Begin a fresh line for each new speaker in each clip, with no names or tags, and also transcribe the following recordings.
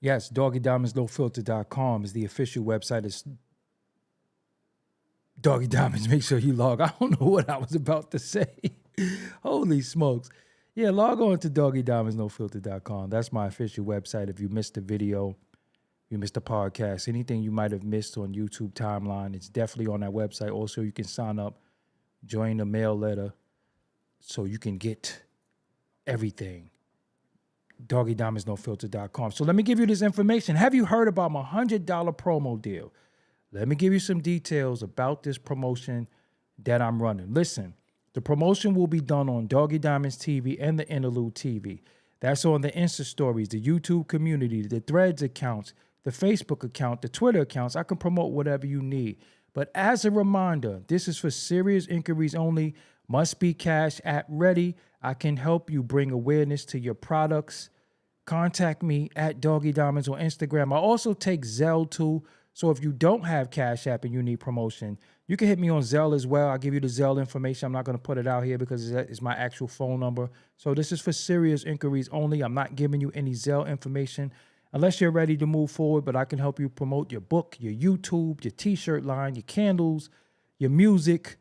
Yes, DoggieDiamondsNoFilter.com is the official website. It's Doggie Diamonds. Make sure you log. I don't know what I was about to say. Holy smokes. Yeah, log on to DoggieDiamondsNoFilter.com. That's my official website. If you missed the video, you missed the podcast, anything you might have missed on YouTube timeline, it's definitely on that website. Also, you can sign up, join the mail letter, so you can get everything. DoggieDiamondsNoFilter.com. So let me give you this information. Have you heard about my $100 promo deal? Let me give you some details about this promotion that I'm running. Listen, the promotion will be done on Doggie Diamonds TV and the Interlude TV. That's on the Insta stories, the YouTube community, the Threads accounts, the Facebook account, the Twitter accounts. I can promote whatever you need. But as a reminder, this is for serious inquiries only. Must be Cash App ready. I can help you bring awareness to your products. Contact me at Doggie Diamonds on Instagram. I also take Zelle too. So if you don't have Cash App and you need promotion, you can hit me on Zelle as well. I'll give you the Zelle information. I'm not going to put it out here because it's my actual phone number. So this is for serious inquiries only. I'm not giving you any Zelle information unless you're ready to move forward, but I can help you promote your book, your YouTube, your t-shirt line, your candles, your music,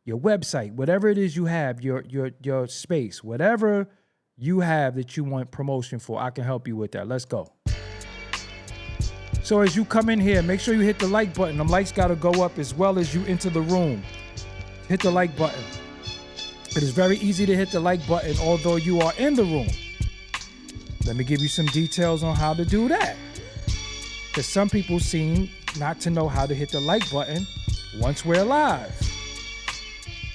your website, whatever it is you have, your space, whatever you have that you want promotion for, I can help you with that. Let's go. So as you come in here, make sure you hit the like button. Them lights got to go up as well as you enter the room. Hit the like button. It is very easy to hit the like button, although you are in the room. Let me give you some details on how to do that. Because some people seem not to know how to hit the like button once we're live.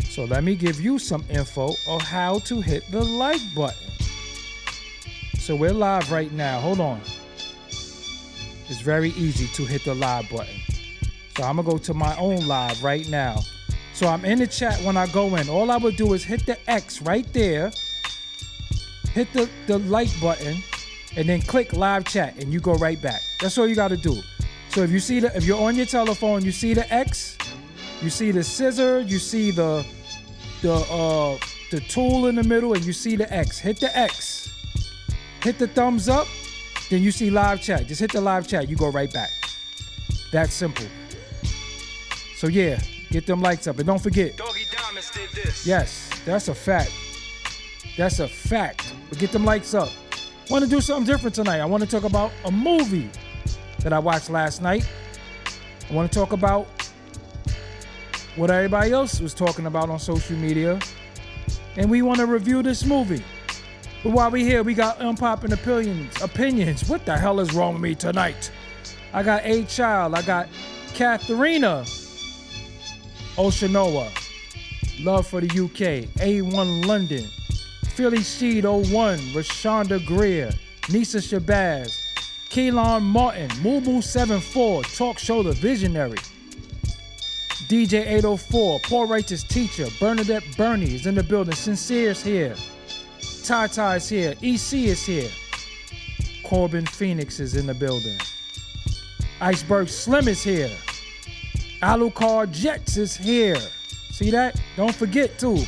So let me give you some info on how to hit the like button. So we're live right now. Hold on. It's very easy to hit the live button. So I'm going to go to my own live right now. So I'm in the chat when I go in. All I would do is hit the X right there. Hit the like button. And then click live chat. And you go right back. That's all you got to do. So if you see if you're on your telephone, you see the X. You see the scissor. You see the tool in the middle. And you see the X. Hit the X. Hit the thumbs up. Then you see live chat. Just hit the live chat. You go right back. That's simple. So yeah, get them likes up. And don't forget.
Doggie Diamonds did this.
Yes, that's a fact. That's a fact. But get them likes up. I want to do something different tonight. I want to talk about a movie that I watched last night. I want to talk about what everybody else was talking about on social media. And we want to review this movie. But while we're here, we got unpopular opinions. What the hell is wrong with me tonight? I got A Child. I got Katharina Oshanoa. Love for the UK. A1 London. Philly Sheed 01. Rashonda Greer. Nisa Shabazz. Keelan Martin. Mumu 74. Talk Show The Visionary. DJ 804. Paul Righteous Teacher. Bernadette Burney is in the building. Sincere's here. Tata is here. EC is here. Corbin Phoenix is in the building. Iceberg Slim is here. Alucard Jets is here. See that? Don't forget too.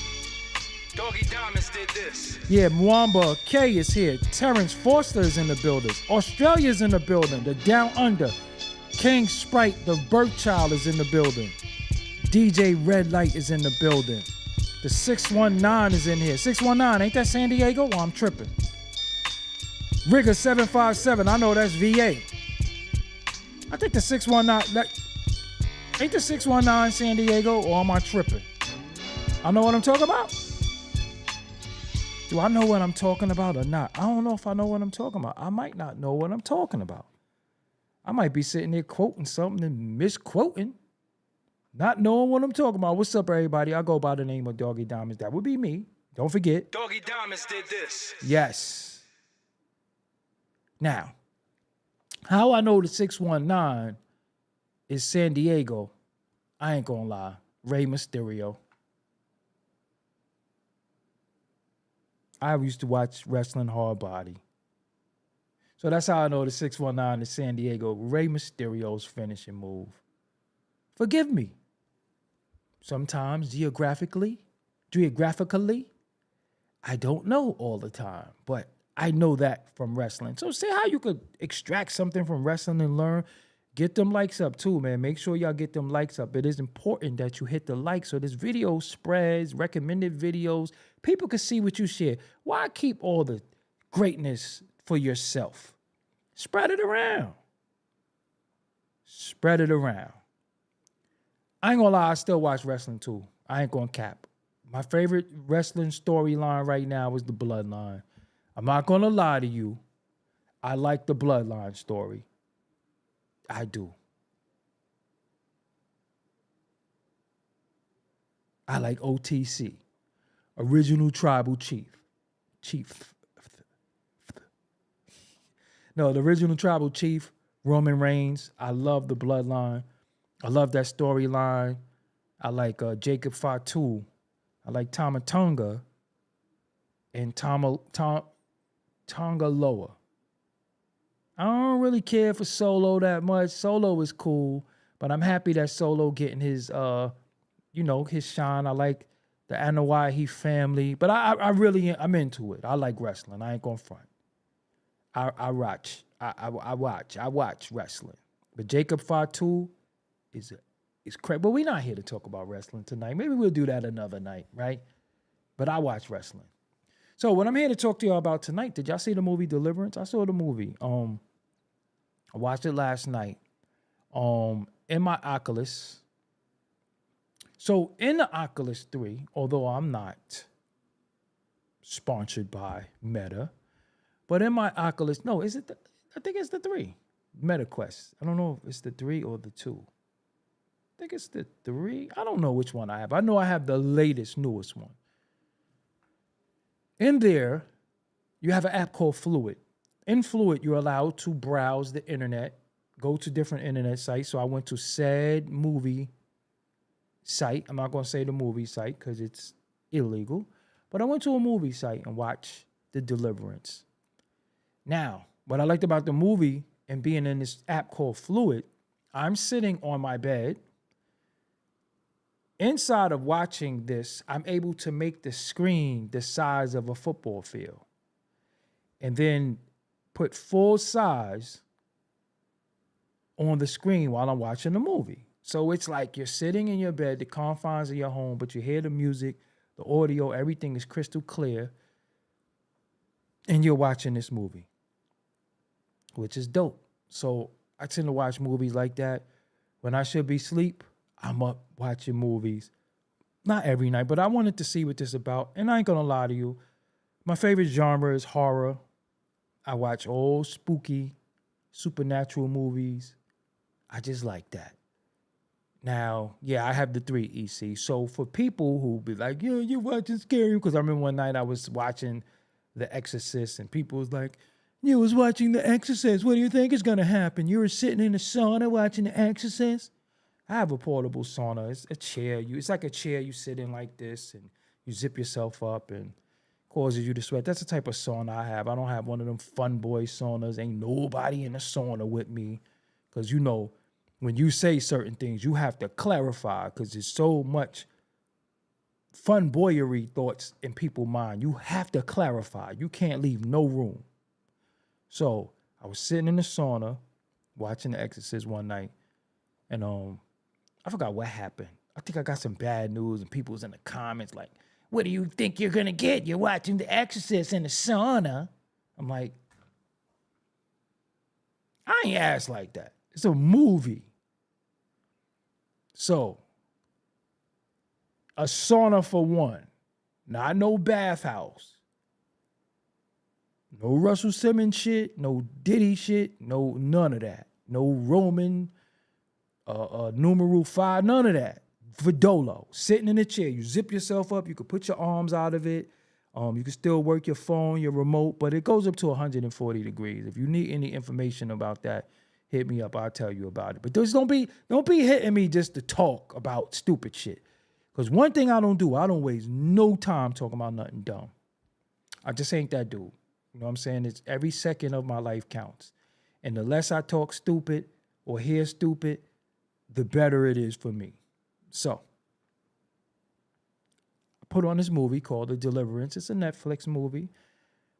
Doggie Diamonds did this.
Yeah, Mwamba K is here. Terrence Foster is in the building. Australia's in the building. The Down Under. King Sprite, the birth child, is in the building. DJ Red Light is in the building. The 619 is in here. 619, ain't that San Diego? Well, I'm tripping. Rigger 757, I know that's VA. I think the 619, ain't the 619 San Diego, or am I tripping? I know what I'm talking about? Do I know what I'm talking about or not? I don't know if I know what I'm talking about. I might not know what I'm talking about. I might be sitting there quoting something and misquoting. Not knowing what I'm talking about. What's up, everybody? I go by the name of Doggie Diamonds. That would be me. Don't forget.
Doggie Diamonds did this.
Yes. Now, how I know the 619 is San Diego, I ain't gonna lie. Rey Mysterio. I used to watch Wrestling Hard Body. So that's how I know the 619 is San Diego. Rey Mysterio's finishing move. Forgive me. Sometimes geographically, I don't know all the time, but I know that from wrestling. So see how you could extract something from wrestling and learn. Get them likes up too, man. Make sure y'all get them likes up. It is important that you hit the like so this video spreads, recommended videos. People can see what you share. Why keep all the greatness for yourself? Spread it around. Spread it around. I ain't gonna lie, I still watch wrestling too. I ain't gonna cap. My favorite wrestling storyline right now is the Bloodline. I'm not gonna lie to you. I like the Bloodline story. I do. I like OTC, Original Tribal Chief. No, the Original Tribal Chief, Roman Reigns. I love the Bloodline. I love that storyline. I like Jacob Fatu. I like Tama Tonga and Tonga Loa. I don't really care for Solo that much. Solo is cool, but I'm happy that Solo getting his, his shine. I like the Anoa'i family, but I'm into it. I like wrestling. I ain't gonna front. I watch wrestling. But Jacob Fatu is crazy. But we're not here to talk about wrestling tonight. Maybe we'll do that another night, right? But I watch wrestling. So what I'm here to talk to y'all about tonight, did y'all see the movie Deliverance? I saw the movie. I watched it last night. In my Oculus. So in the Oculus 3, although I'm not sponsored by Meta, but in my Oculus, no, I think it's the 3. MetaQuest. I don't know if it's the 3 or the 2. I think it's the 3. I don't know which one I have. I know I have the latest, newest one. In there, you have an app called Fluid. In Fluid, you're allowed to browse the internet, go to different internet sites. So I went to said movie site. I'm not going to say the movie site because it's illegal. But I went to a movie site and watched The Deliverance. Now, what I liked about the movie and being in this app called Fluid, I'm sitting on my bed. Inside of watching this, I'm able to make the screen the size of a football field. And then put full size on the screen while I'm watching the movie. So it's like you're sitting in your bed, the confines of your home, but you hear the music, the audio, everything is crystal clear. And you're watching this movie, which is dope. So I tend to watch movies like that. When I should be asleep, I'm up watching movies. Not every night, but I wanted to see what this is about. And I ain't gonna lie to you. My favorite genre is horror. I watch old spooky, supernatural movies. I just like that. Now, yeah, I have the 3 EC. So for people who be like, yeah, you're watching scary, because I remember one night I was watching The Exorcist and people was like, you was watching The Exorcist. What do you think is going to happen? You were sitting in the sauna watching The Exorcist? I have a portable sauna. It's a chair. It's like a chair you sit in like this and you zip yourself up and causes you to sweat. That's the type of sauna I have. I don't have one of them fun boy saunas. Ain't nobody in the sauna with me. Because, when you say certain things, you have to clarify because there's so much fun boyery thoughts in people's mind. You have to clarify. You can't leave no room. So I was sitting in the sauna watching The Exorcist one night. And I forgot what happened. I think I got some bad news and people was in the comments like, what do you think you're going to get? You're watching The Exorcist in the sauna. I'm like, I ain't asked like that. It's a movie. So, a sauna for one. Not no bathhouse. No Russell Simmons shit. No Diddy shit. No, none of that. No Roman, numeral 5. None of that. Vidolo. Sitting in a chair. You zip yourself up. You can put your arms out of it. You can still work your phone, your remote, but it goes up to 140 degrees. If you need any information about that, hit me up. I'll tell you about it. But don't be hitting me just to talk about stupid shit. Because one thing I don't do, I don't waste no time talking about nothing dumb. I just ain't that dude. You know what I'm saying? It's every second of my life counts. And the less I talk stupid or hear stupid, the better it is for me. So, I put on this movie called The Deliverance. It's a Netflix movie.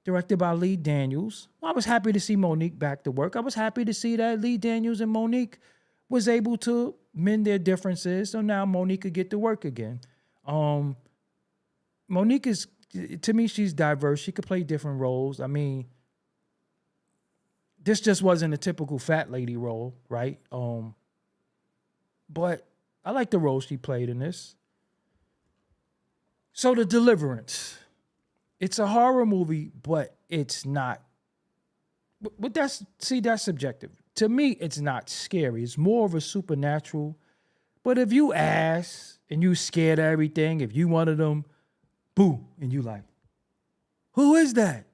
directed by Lee Daniels. Well, I was happy to see Monique back to work. I was happy to see that Lee Daniels and Monique was able to mend their differences. So now Monique could get to work again. Monique is, to me, she's diverse. She could play different roles. I mean, this just wasn't a typical fat lady role, right? But I like the role she played in this. So the Deliverance. It's a horror movie, but it's not. But that's subjective. To me, it's not scary. It's more of a supernatural. But if you ask and you scared of everything, if you one of them, boo, and you like, who is that?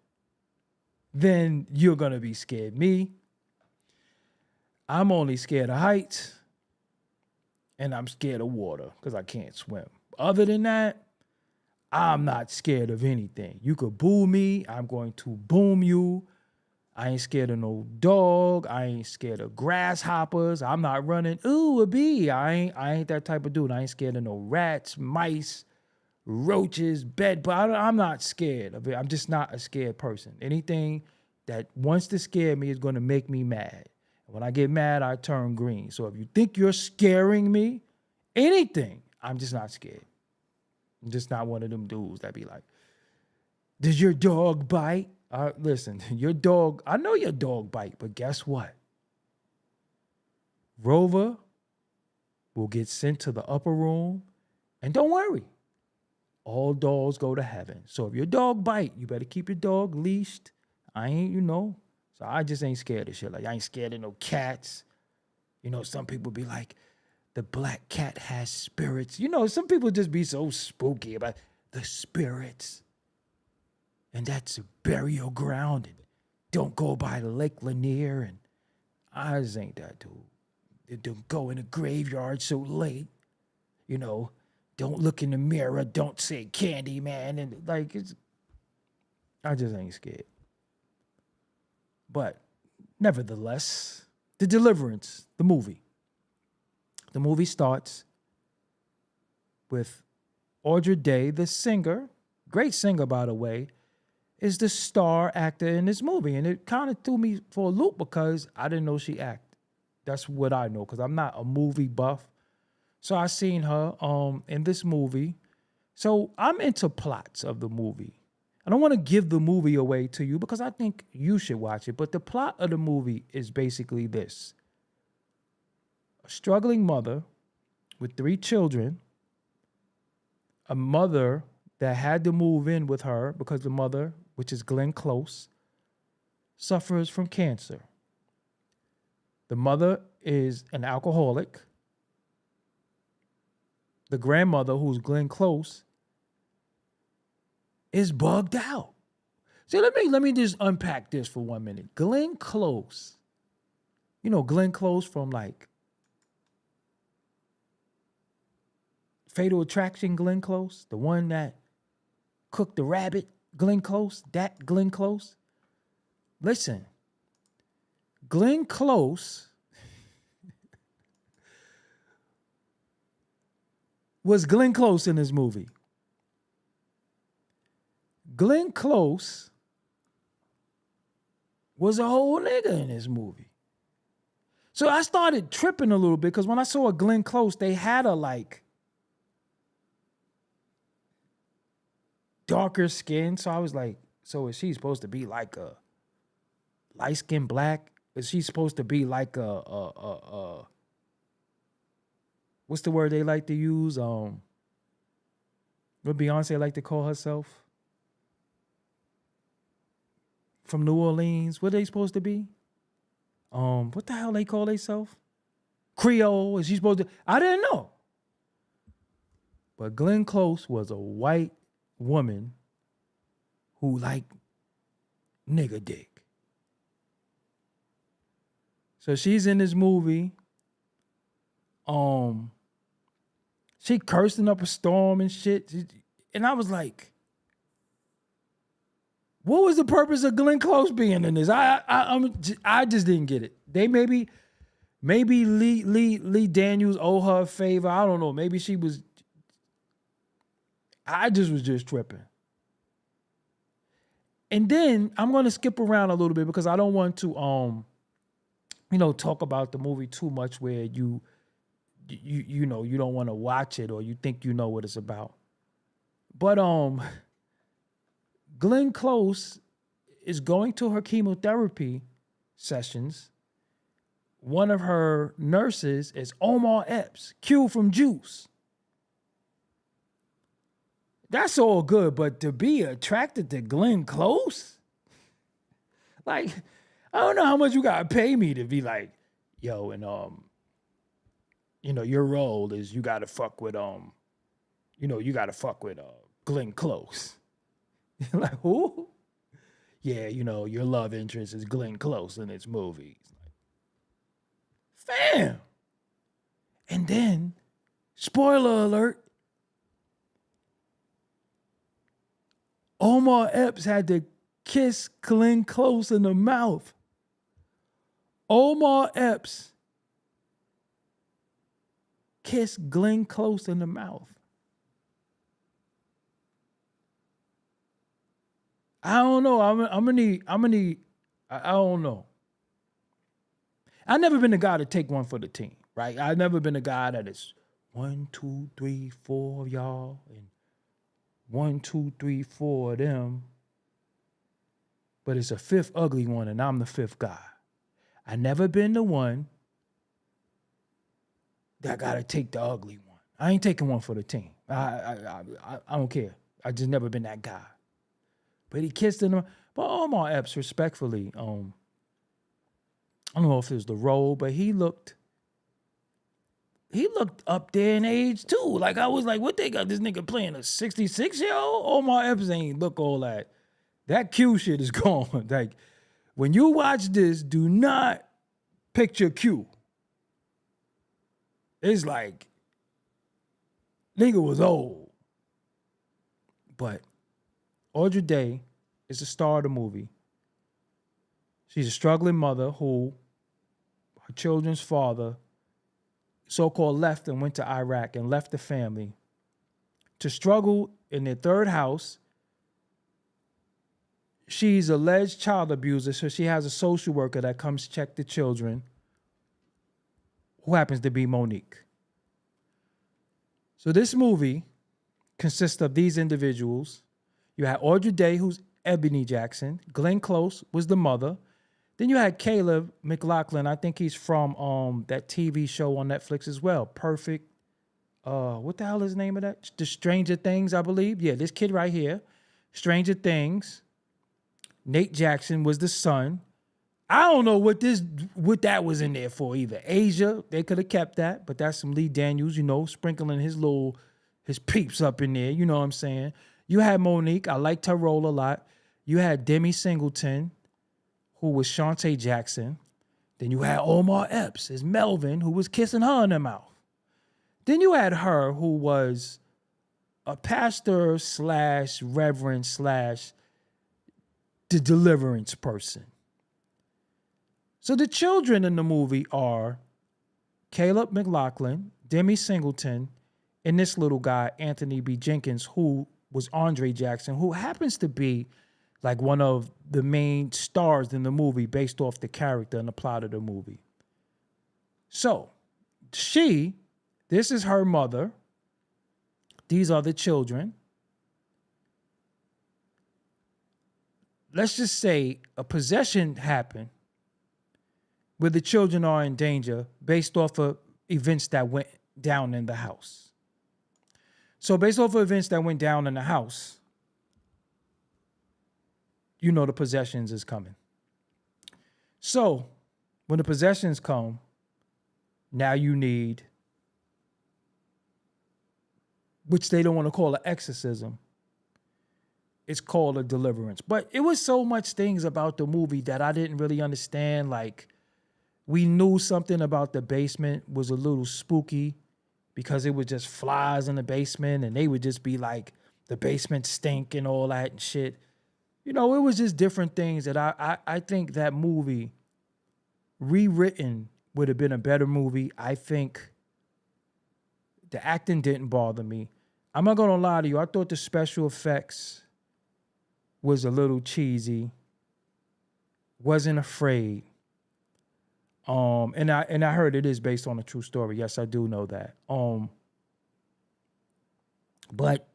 Then you're going to be scared. Me, I'm only scared of heights and I'm scared of water because I can't swim. Other than that, I'm not scared of anything. You could boo me, I'm going to boom you. I ain't scared of no dog. I ain't scared of grasshoppers. I'm not running, ooh, a bee. I ain't that type of dude. I ain't scared of no rats, mice, roaches, bed bugs. I'm not scared of it. I'm just not a scared person. Anything that wants to scare me is going to make me mad. When I get mad, I turn green. So if you think you're scaring me, anything, I'm just not scared. I'm just not one of them dudes that be like, did your dog bite? Listen, your dog, I know your dog bite, but guess what? Rover will get sent to the upper room, and don't worry, all dogs go to heaven. So if your dog bite, you better keep your dog leashed. I ain't, so I just ain't scared of shit. Like, I ain't scared of no cats. Some people be like, the black cat has spirits. Some people just be so spooky about the spirits. And that's a burial ground. And don't go by the Lake Lanier. And I just ain't that dude. Don't go in the graveyard so late. Don't look in the mirror. Don't say candy, man. And I just ain't scared. But nevertheless, The Deliverance, the movie. The movie starts with Audrey Day, the singer, great singer, by the way, is the star actor in this movie. And it kind of threw me for a loop because I didn't know she acted. That's what I know, because I'm not a movie buff. So I seen her in this movie. So I'm into plots of the movie. I don't want to give the movie away to you because I think you should watch it. But the plot of the movie is basically this. A struggling mother with 3 children, a mother that had to move in with her because the mother, which is Glenn Close, suffers from cancer. The mother is an alcoholic. The grandmother, who's Glenn Close, is bugged out. So let me just unpack this for 1 minute. Glenn Close, Glenn Close from like Fatal Attraction, Glenn Close, the one that cooked the rabbit, Glenn Close, that Glenn Close. Listen, Glenn Close was Glenn Close in this movie. Glenn Close was a whole nigga in this movie. So I started tripping a little bit because when I saw a Glenn Close, they had a darker skin. So I was like, so is she supposed to be like a light-skinned black? Is she supposed to be like a what's the word they like to use? What Beyonce like to call herself? From New Orleans. What are they supposed to be? What the hell they call themselves? Creole. Is she supposed to? I didn't know. But Glenn Close was a white woman who liked nigga dick. So she's in this movie. She cursing up a storm and shit. And I was like, what was the purpose of Glenn Close being in this? I just didn't get it. They maybe Lee Daniels owe her a favor. I don't know. Maybe she was. I just was tripping. And then I'm going to skip around a little bit because I don't want to, talk about the movie too much where you don't want to watch it or you think you know what it's about. But Glenn Close is going to her chemotherapy sessions. One of her nurses is Omar Epps, Q from Juice. That's all good, but to be attracted to Glenn Close? Like, I don't know how much you gotta pay me to be like, yo, and your role is you gotta fuck with Glenn Close. Like, who? Yeah, your love interest is Glenn Close in its movies. Like, fam. And then, spoiler alert, Omar Epps had to kiss Glenn Close in the mouth. Omar Epps kissed Glenn Close in the mouth. I don't know. I'm gonna need. I don't know. I've never been the guy to take one for the team, right? I've never been the guy that is 1, 2, 3, 4 of y'all, and 1, 2, 3, 4 of them. But it's a fifth ugly one, and I'm the fifth guy. I never been the one that gotta take the ugly one. I ain't taking one for the team. I don't care. I just never been that guy. But he kissed him. But Omar Epps, respectfully, I don't know if it was the role, but he looked up there in age too. Like I was like, what they got this nigga playing a 66-year-old? Omar Epps ain't look all that. That Q shit is gone. Like when you watch this, do not picture Q. It's like nigga was old. But Audrey Day is the star of the movie. She's a struggling mother who, her children's father, so-called left and went to Iraq and left the family to struggle in their third house. She's alleged child abuser, so she has a social worker that comes check the children, who happens to be Monique. So this movie consists of these individuals. You had Audrey Day, who's Ebony Jackson. Glenn Close was the mother. Then you had Caleb McLaughlin. I think he's from that TV show on Netflix as well. Perfect. What the hell is the name of that? The Stranger Things, I believe. Yeah, this kid right here. Stranger Things. Nate Jackson was the son. I don't know what that was in there for either. Asia, they could have kept that, but that's some Lee Daniels, sprinkling his peeps up in there. You know what I'm saying? You had Monique. I liked her role a lot. You had Demi Singleton, who was Shantae Jackson. Then you had Omar Epps as Melvin, who was kissing her in the mouth. Then you had her, who was a pastor / reverend / the Deliverance person. So the children in the movie are Caleb McLaughlin, Demi Singleton, and this little guy, Anthony B. Jenkins, who was Andre Jackson, who happens to be like one of the main stars in the movie based off the character and the plot of the movie. So this is her mother. These are the children. Let's just say a possession happened where the children are in danger based off of events that went down in the house. So based off of events that went down in the house, the possessions is coming. So when the possessions come, now you need, which they don't want to call an exorcism, it's called a deliverance. But it was so much things about the movie that I didn't really understand. Like, we knew something about the basement was a little spooky because it was just flies in the basement and they would just be like, the basement stink and all that and shit. It was just different things that I think that movie rewritten would have been a better movie. I think the acting didn't bother me. I'm not going to lie to you. I thought the special effects was a little cheesy, wasn't afraid. And I heard it is based on a true story. Yes, I do know that. But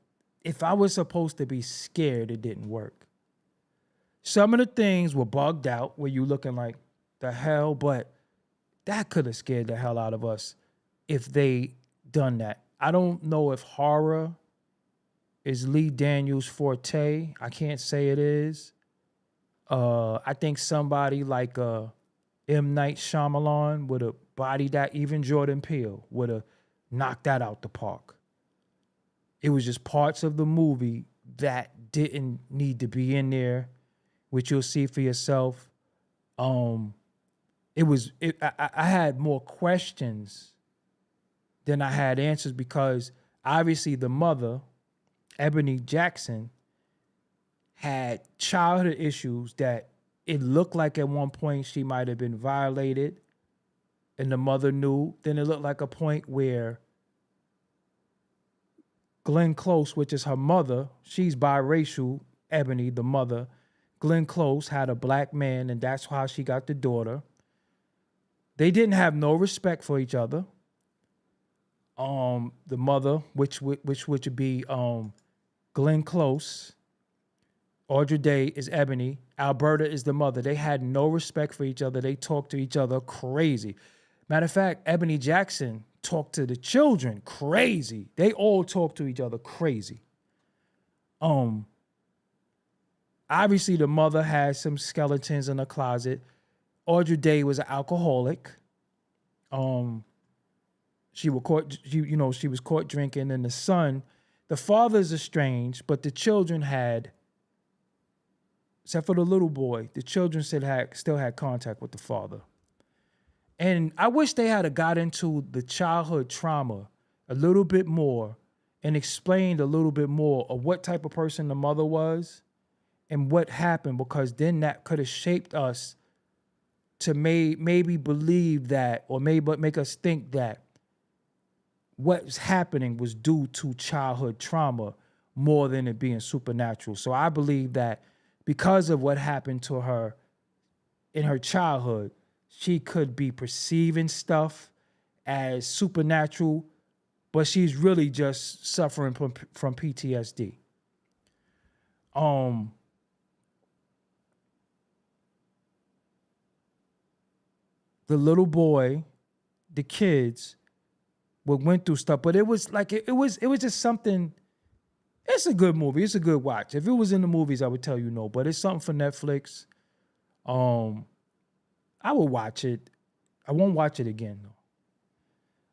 if I was supposed to be scared, it didn't work. Some of the things were bugged out where you looking like the hell, but that could have scared the hell out of us if they done that. I don't know if horror is Lee Daniels' forte. I can't say it is. I think somebody like M. Night Shyamalan would have bodied that. Even Jordan Peele would have knocked that out the park. It was just parts of the movie that didn't need to be in there, which you'll see for yourself. I had more questions than I had answers because obviously the mother, Ebony Jackson, had childhood issues that it looked like at one point she might have been violated and the mother knew. Then it looked like a point where Glenn Close, which is her mother, she's biracial, Ebony, the mother. Glenn Close had a black man, and that's how she got the daughter. They didn't have no respect for each other. The mother, which would be Glenn Close, Audrey Day is Ebony, Alberta is the mother. They had no respect for each other. They talked to each other crazy. Matter of fact, Ebony Jackson talked to the children crazy. They all talked to each other crazy. Obviously, the mother had some skeletons in her closet. Audrey Day was an alcoholic. She was caught drinking, and the son, the father is estranged, but the children had, except for the little boy, the children still had contact with the father. And I wish they had got into the childhood trauma a little bit more and explained a little bit more of what type of person the mother was and what happened, because then that could have shaped us to maybe believe that, or maybe make us think that what's happening was due to childhood trauma more than it being supernatural. So I believe that because of what happened to her in her childhood, she could be perceiving stuff as supernatural, but she's really just suffering from PTSD. The little boy, the kids, went through stuff, but it was like it was just something. It's a good movie. It's a good watch. If it was in the movies, I would tell you no, but it's something for Netflix. I will watch it. I won't watch it again, though.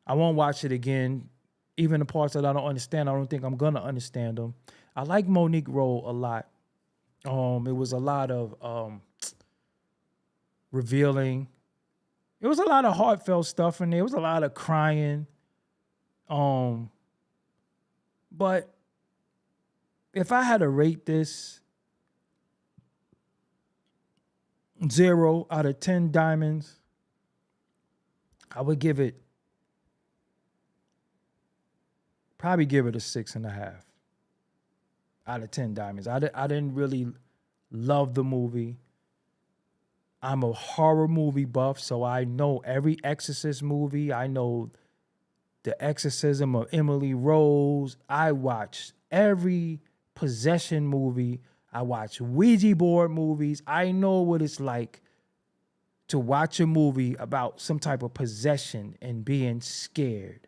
I won't watch it again. Even the parts that I don't understand, I don't think I'm gonna understand them. I like Monique Rowe a lot. It was a lot of revealing. It was a lot of heartfelt stuff in there. It was a lot of crying. But if I had to rate this 0 out of 10 diamonds, I would probably give it a 6.5 out of 10 diamonds. I didn't really love the movie. I'm a horror movie buff, so I know every Exorcist movie. I know The Exorcism of Emily Rose. I watch every possession movie. I watch Ouija board movies. I know what it's like to watch a movie about some type of possession and being scared.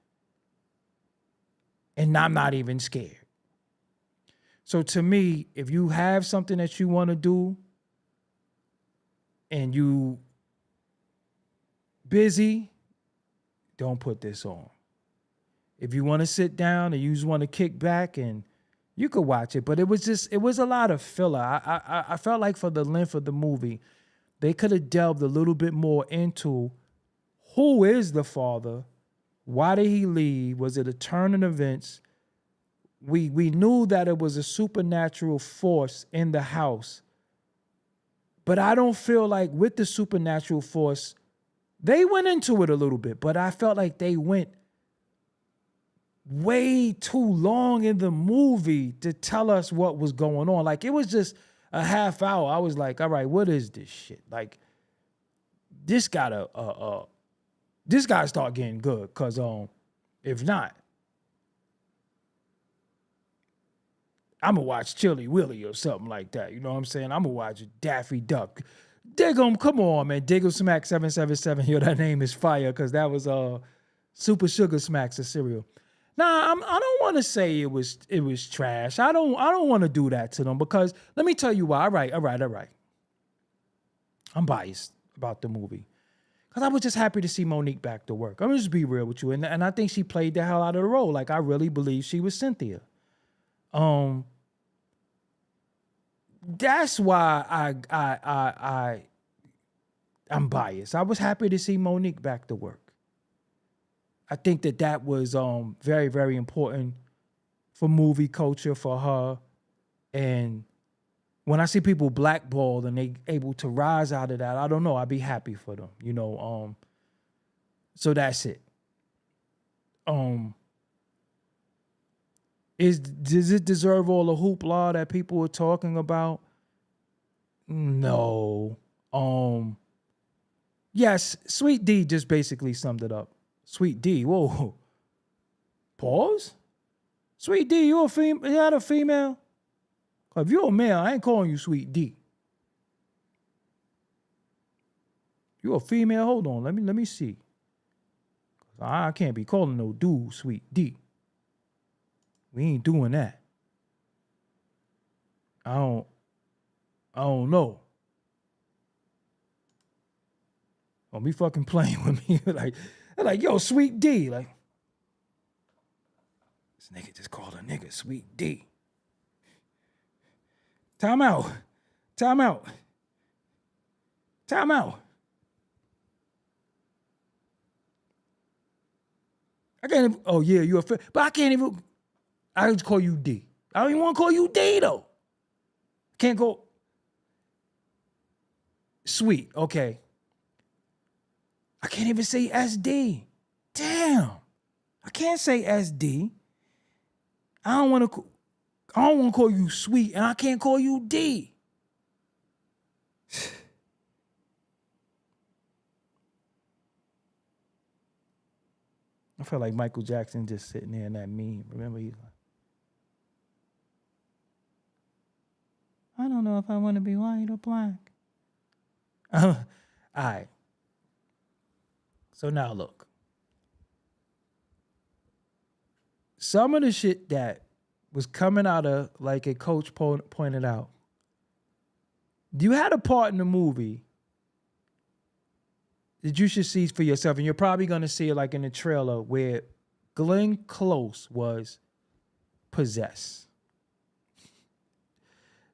And I'm not even scared. So to me, if you have something that you want to do and you busy, don't put this on. If you want to sit down and you just want to kick back, and you could watch it, but it was a lot of filler. I felt like for the length of the movie, they could have delved a little bit more into who is the father, why did he leave, was it a turn in events? We knew that it was a supernatural force in the house, but I don't feel like with the supernatural force, they went into it a little bit, but I felt like they went way too long in the movie to tell us what was going on. Like, it was just a half hour, I was like, all right, what is this shit? Like, this gotta start getting good. Cause if not, I'm gonna watch Chili Willy or something like that. You know what I'm saying? I'm gonna watch Daffy Duck. Dig'em, come on, man. Dig'em Smack 777. Yo, that name is fire because that was Super Sugar Smacks, the cereal. Nah, I don't want to say it was trash. I don't want to do that to them because let me tell you why. All right. I'm biased about the movie because I was just happy to see Monique back to work. I'm gonna just be real with you, and I think she played the hell out of the role. Like I really believe she was Cynthia. That's why I'm biased. I was happy to see Monique back to work. I think that was very, very important for movie culture for her. And when I see people blackballed and they able to rise out of that, I don't know. I'd be happy for them, you know. So that's it. Does it deserve all the hoopla that people are talking about? No. Yes, Sweet D just basically summed it up. Sweet D, whoa. Pause? Sweet D, you not a female? If you're a male, I ain't calling you Sweet D. You a female? Hold on, let me see. I can't be calling no dude Sweet D. We ain't doing that. I don't know. Don't be fucking playing with me. like, yo, Sweet D. Like, this nigga just called a nigga Sweet D. Time out. I can't even, oh yeah, you're but I can't even, I just call you D. I don't even want to call you D though. Can't go. Sweet, okay. I can't even say SD. Damn. I can't say SD. I don't want to call you Sweet, and I can't call you D. I feel like Michael Jackson just sitting there in that meme. Remember, he's like, I don't know if I want to be white or black. All right. So now look. Some of the shit that was coming out of, like a coach pointed out, you had a part in the movie that you should see for yourself, and you're probably going to see it like in the trailer where Glenn Close was possessed.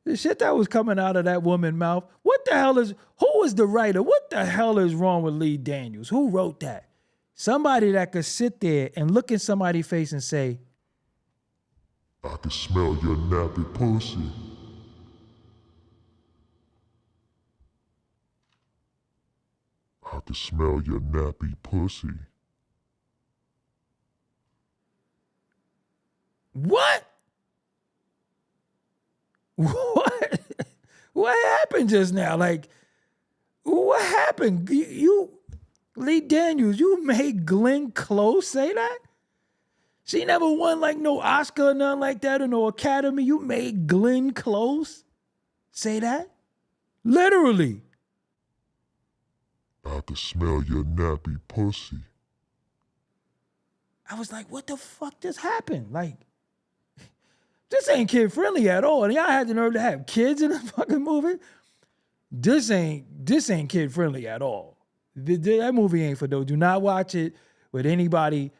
The shit that was coming out of that woman's mouth, who was the writer? What the hell is wrong with Lee Daniels? Who wrote that? Somebody that could sit there and look in somebody's face and say,
I can smell your nappy pussy. I can smell your nappy pussy.
what? What? What happened just now? Like, what happened? You Lee Daniels, you made Glenn Close say that? She never won like no Oscar or nothing like that or no Academy. You made Glenn Close say that? Literally.
I can smell your nappy pussy.
I was like, what the fuck just happened? Like, this ain't kid friendly at all. And y'all had the nerve to have kids in the fucking movie. This ain't kid friendly at all. That movie ain't for those. Do not watch it with anybody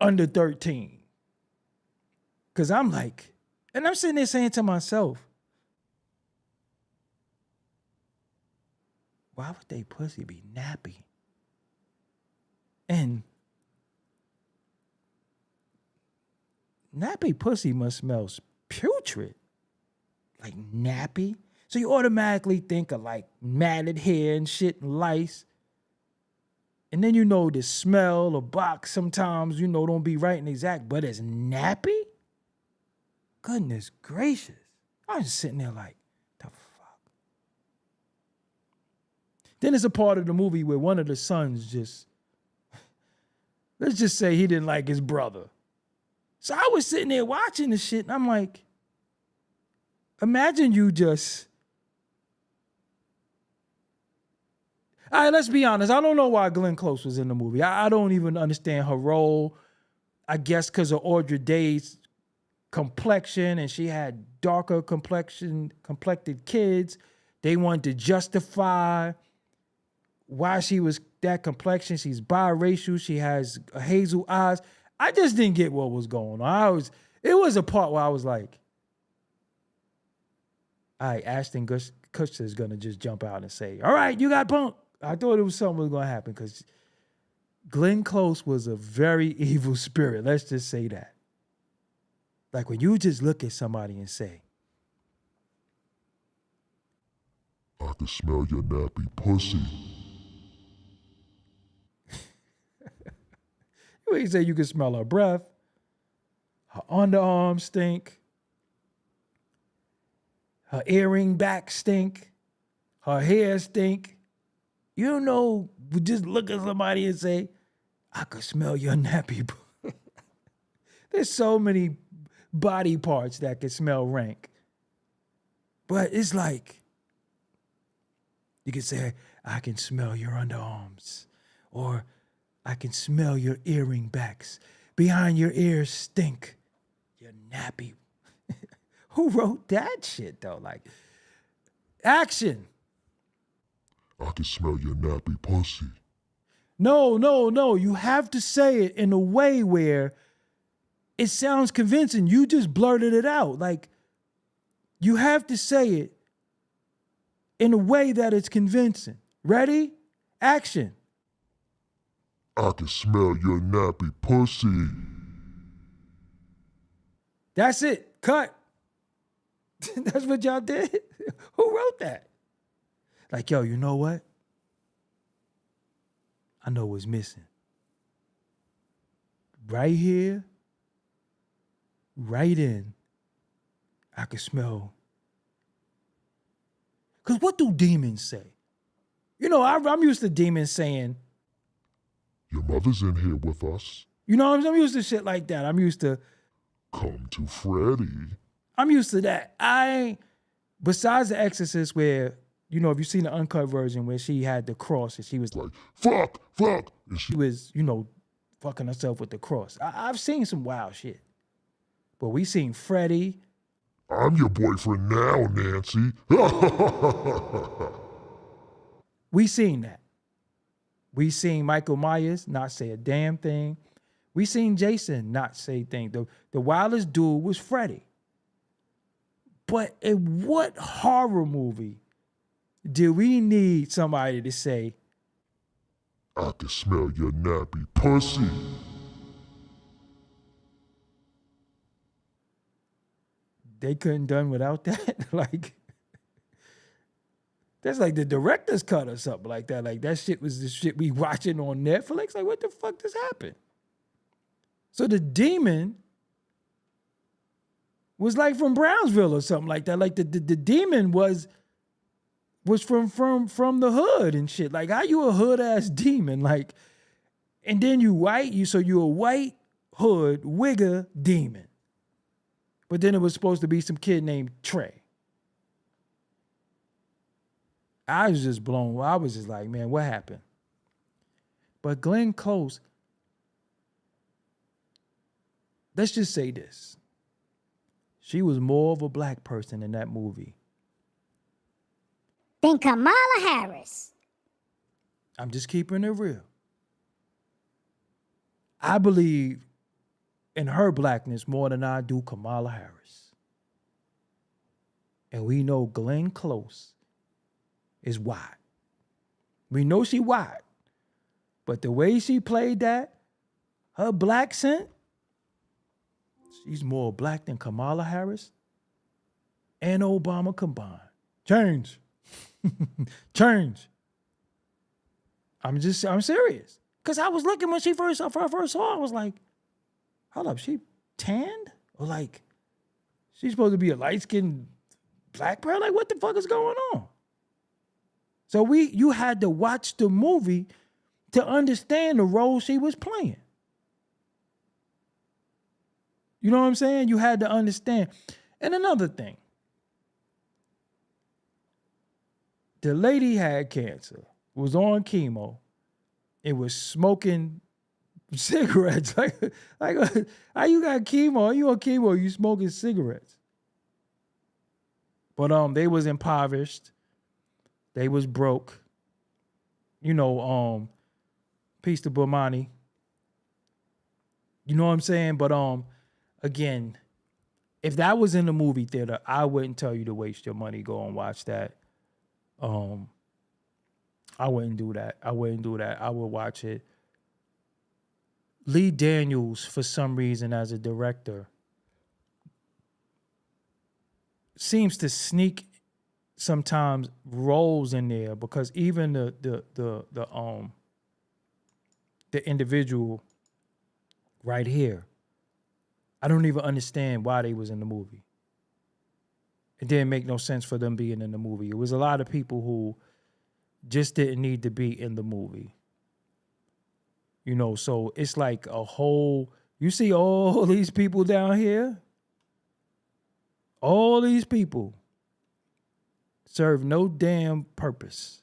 under 13. Cause I'm like, and I'm sitting there saying to myself, why would they pussy be nappy? And nappy pussy must smell putrid. Like nappy. So you automatically think of like matted hair and shit and lice. And then you know the smell or box sometimes, don't be right and exact, but it's nappy? Goodness gracious. I was just sitting there like, the Then there's a part of the movie where one of the sons just, let's just say he didn't like his brother. So I was sitting there watching this shit and I'm like, imagine you just, all right, let's be honest. I don't know why Glenn Close was in the movie. I don't even understand her role. I guess because of Audrey Day's complexion and she had darker complected kids. They wanted to justify why she was that complexion. She's biracial. She has hazel eyes. I just didn't get what was going on. It was a part where I was like, all right, Ashton Kutcher is going to just jump out and say, all right, you got punked. I thought it was something was going to happen because Glenn Close was a very evil spirit. Let's just say that. Like when you just look at somebody and say,
I can smell your nappy pussy.
you ain't say you can smell her breath, her underarms stink, her earring back stink, her hair stink. You know, just look at somebody and say, I could smell your nappy. There's so many body parts that can smell rank. But it's like, you can say, I can smell your underarms. Or I can smell your earring backs. Behind your ears stink. Your nappy. Who wrote that shit though? Like, action.
I can smell your nappy pussy.
No. You have to say it in a way where it sounds convincing. You just blurted it out. Like, you have to say it in a way that it's convincing. Ready? Action.
I can smell your nappy pussy.
That's it. Cut. That's what y'all did? Who wrote that? Like, yo, you know what? I know what's missing. Right here, right in, I can smell. Because what do demons say? You know, I'm used to demons saying,
Your mother's in here with us.
you know, I'm used to shit like that. I'm used to
to Freddy.
I'm used to that. Besides The Exorcist, where, you know, if you've seen the uncut version where she had the cross and she was
Like, fuck. And
she was, you know, fucking herself with the cross. I've seen some wild shit. But we seen Freddy.
I'm your boyfriend now, Nancy.
We seen that. We seen Michael Myers not say a damn thing. We seen Jason not say a thing. The wildest dude was Freddy. But in what horror movie do we need somebody to say,
I can smell your nappy pussy.
they couldn't done without that? Like, that's like the director's cut or something like that. Like, that shit was the shit we watching on Netflix. Like, what the fuck just happened? So the demon was like from Brownsville or something like that. Like the demon was from the hood and shit. Like, how you a hood ass demon? Like, and then you white, so you a white hood wigger demon. But then it was supposed to be some kid named Trey. I was just blown. I was just like, man, what happened? But Glenn Close, let's just say this. She was more of a black person in that movie.
Than Kamala Harris.
I'm just keeping it real. I believe in her blackness more than I do Kamala Harris. And we know Glenn Close is white. We know she white. But the way she played that, her black scent, she's more black than Kamala Harris and Obama combined. Change. Change. I'm serious. Because I was looking when I first saw, I was like, hold up, she tanned? Or like, she's supposed to be a light-skinned black person? Like, what the fuck is going on? So you had to watch the movie to understand the role she was playing. You know what I'm saying? You had to understand. And another thing, the lady had cancer, was on chemo, and was smoking cigarettes. like how you got chemo? You on chemo, you smoking cigarettes. But they was impoverished. They was broke. You know, peace to Bomani. You know what I'm saying? But again, if that was in the movie theater, I wouldn't tell you to waste your money. Go and watch that. I wouldn't do that. I would watch it. Lee Daniels, for some reason, as a director, seems to sneak sometimes roles in there, because even the individual right here, I don't even understand why they was in the movie. It didn't make no sense for them being in the movie. It was a lot of people who just didn't need to be in the movie. You know, so it's like a whole, you see all these people down here? All these people serve no damn purpose.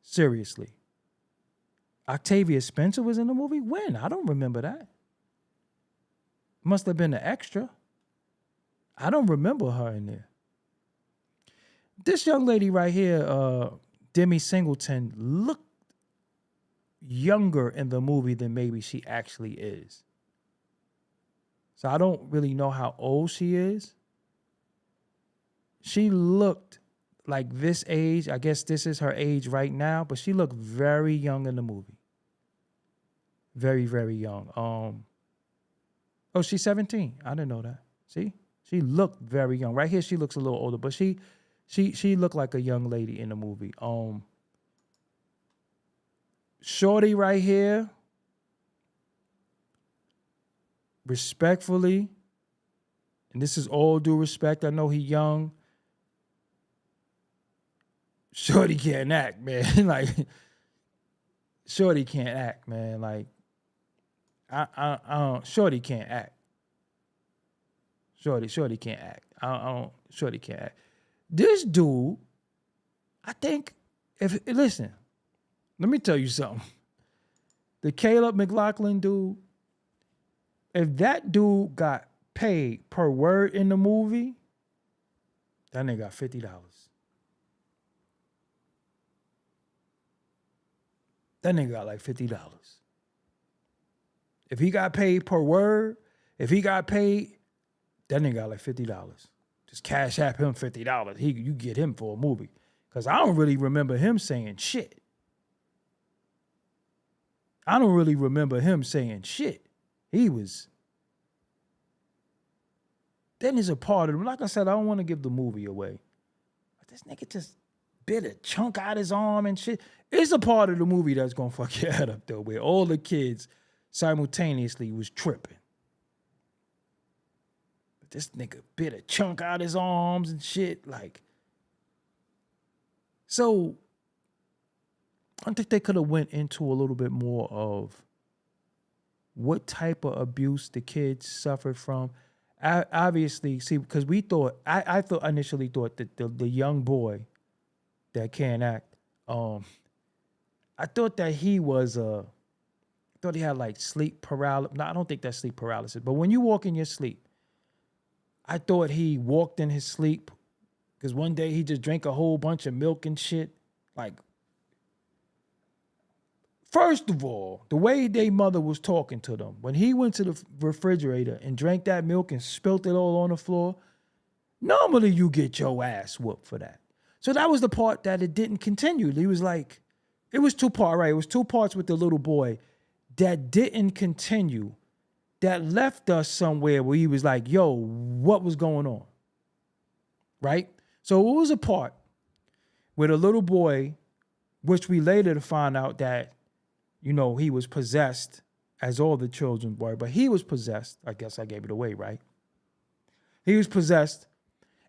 Seriously. Octavia Spencer was in the movie? When? I don't remember that. Must have been an extra. I don't remember her in there. This young lady right here, Demi Singleton, looked younger in the movie than maybe she actually is. So I don't really know how old she is. She looked like this age. I guess this is her age right now, but she looked very young in the movie. Very, very young. Oh, she's 17. I didn't know that. See? She looked very young. Right here, she looks a little older, but she looked like a young lady in the movie. Shorty right here, respectfully, and this is all due respect, I know he young. Shorty can't act, man. Like, Shorty can't act, man. Like, Shorty can't act. Shorty can't act. Shorty can't act. This dude, I think, listen, let me tell you something. The Caleb McLaughlin dude, if that dude got paid per word in the movie, that nigga got $50. That nigga got like $50. If he got paid per word, if he got paid, that nigga got like $50. Just cash app him $50. You get him for a movie. Because I don't really remember him saying shit. I don't really remember him saying shit. Then there's a part of him. Like I said, I don't want to give the movie away. But this nigga just bit a chunk out his arm and shit. It's a part of the movie that's going to fuck your head up, though, where all the kids simultaneously was tripping. But this nigga bit a chunk out his arms and shit. Like, so I think they could have went into a little bit more of what type of abuse the kids suffered from. Obviously, see, because we thought, I initially thought that the young boy that can't act, I thought that he was, thought he had like sleep paralysis. No, I don't think that's sleep paralysis, but when you walk in your sleep, I thought he walked in his sleep because one day he just drank a whole bunch of milk and shit. Like, first of all, the way their mother was talking to them, when he went to the refrigerator and drank that milk and spilt it all on the floor, normally you get your ass whooped for that. So that was the part that it didn't continue. He was like, it was two parts, right? It was two parts with the little boy that didn't continue, that left us somewhere where he was like, yo, what was going on? Right? So it was a part with a little boy, which we later to find out that, you know, he was possessed, as all the children were, but he was possessed. I guess I gave it away, right? He was possessed,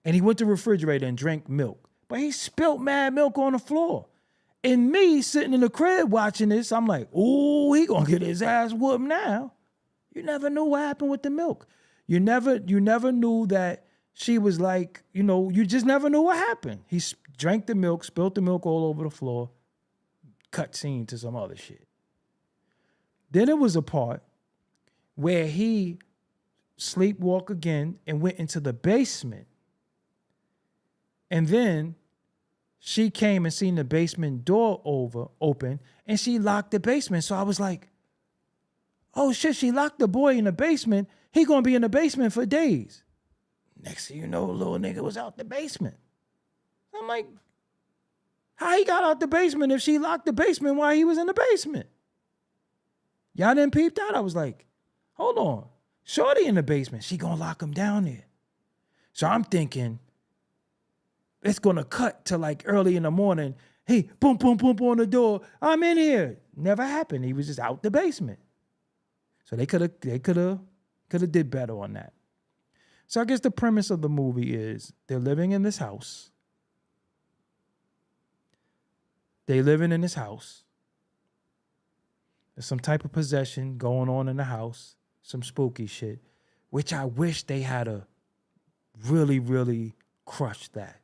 and he went to the refrigerator and drank milk. but he spilt mad milk on the floor. And me sitting in the crib watching this, I'm like, ooh, he gonna get his ass whooped now. You never knew what happened with the milk. You never knew that she was like, you just never knew what happened. He drank the milk, spilled the milk all over the floor, cut scene to some other shit. Then it was a part where he sleepwalked again and went into the basement. And then she came and seen the basement door open, and she locked the basement. So I was like, oh shit, she locked the boy in the basement. He gonna be in the basement for days. Next thing you know, little nigga was out the basement. I'm like, how he got out the basement if she locked the basement while he was in the basement? Y'all didn't peep that? I was like, hold on. Shorty in the basement. She gonna lock him down there. So I'm thinking, it's gonna cut to like early in the morning. Hey, boom, boom, boom, boom on the door. I'm in here. Never happened. He was just out the basement. So they could have did better on that. So I guess the premise of the movie is they're living in this house. They living in this house. There's some type of possession going on in the house, some spooky shit, which I wish they had a really, really crushed that.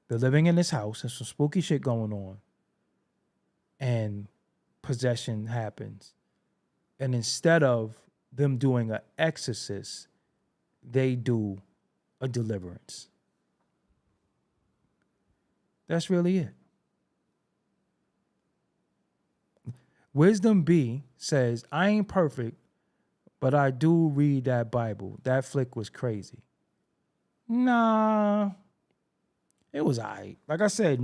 They're living in this house, there's some spooky shit going on, and possession happens. And instead of them doing an exorcist, they do a deliverance. That's really it. Wisdom B says, I ain't perfect, but I do read that Bible. That flick was crazy. Nah, it was all right. Like I said,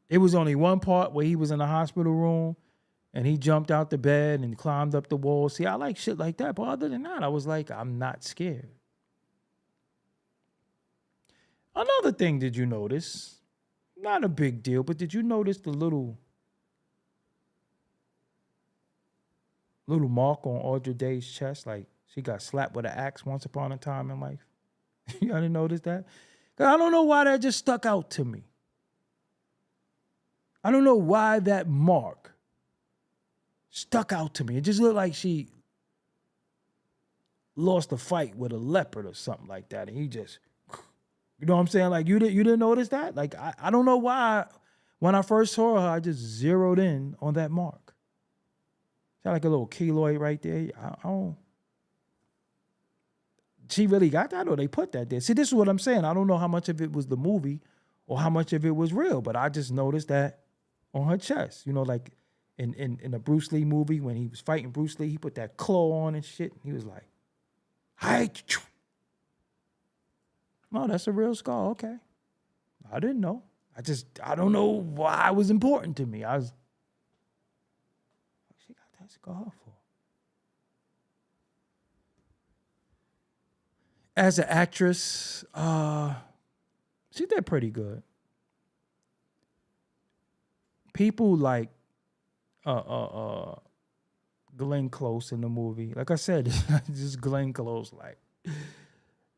it was only one part where he was in the hospital room and he jumped out the bed and climbed up the wall. See, I like shit like that. But other than that, I was like, I'm not scared. Another thing, did you notice? Not a big deal, but did you notice the little mark on Audrey Day's chest? Like she got slapped with an axe once upon a time in life. You didn't notice that? I don't know why that just stuck out to me. I don't know why that mark stuck out to me. It just looked like she lost a fight with a leopard or something like that. And he just, you know what I'm saying? Like you didn't notice that? Like I don't know why when I first saw her, I just zeroed in on that mark. Got like a little keloid right there. I don't. She really got that, or they put that there? See, this is what I'm saying. I don't know how much of it was the movie or how much of it was real, but I just noticed that on her chest. You know, like in a Bruce Lee movie when he was fighting Bruce Lee, he put that claw on and shit. He was like, "Hi." No, that's a real scar. Okay, I didn't know. I don't know why it was important to me. She got that scar for. As an actress, she did pretty good. People like Glenn Close in the movie. Like I said, just Glenn Close. Like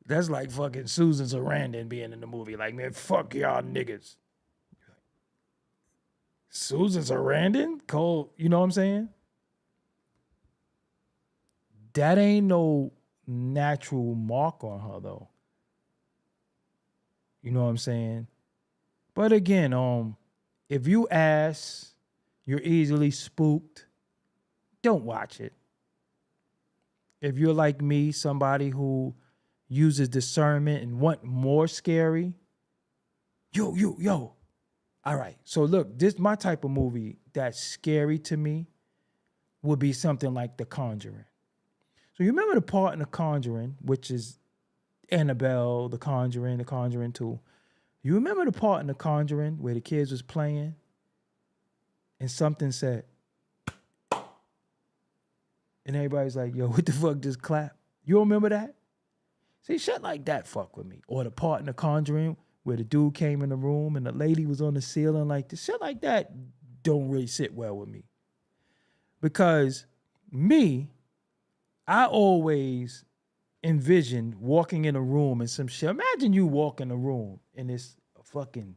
that's like fucking Susan Sarandon being in the movie. Like, man, fuck y'all niggas. Susan Sarandon? Cole, you know what I'm saying? That ain't no natural mark on her though. You know what I'm saying? But again, if you ass, you're easily spooked, don't watch it. If you're like me, somebody who uses discernment and want more scary, yo. All right. So look, this my type of movie that's scary to me would be something like The Conjuring. So you remember the part in The Conjuring, which is Annabelle, The Conjuring 2. You remember the part in The Conjuring where the kids was playing and something said, and everybody's like, yo, what the fuck just clapped? You remember that? See, shit like that fuck with me. Or the part in The Conjuring where the dude came in the room and the lady was on the ceiling like this. Shit like that don't really sit well with me. Because me, I always envision walking in a room and some shit. Imagine you walk in a room and it's a fucking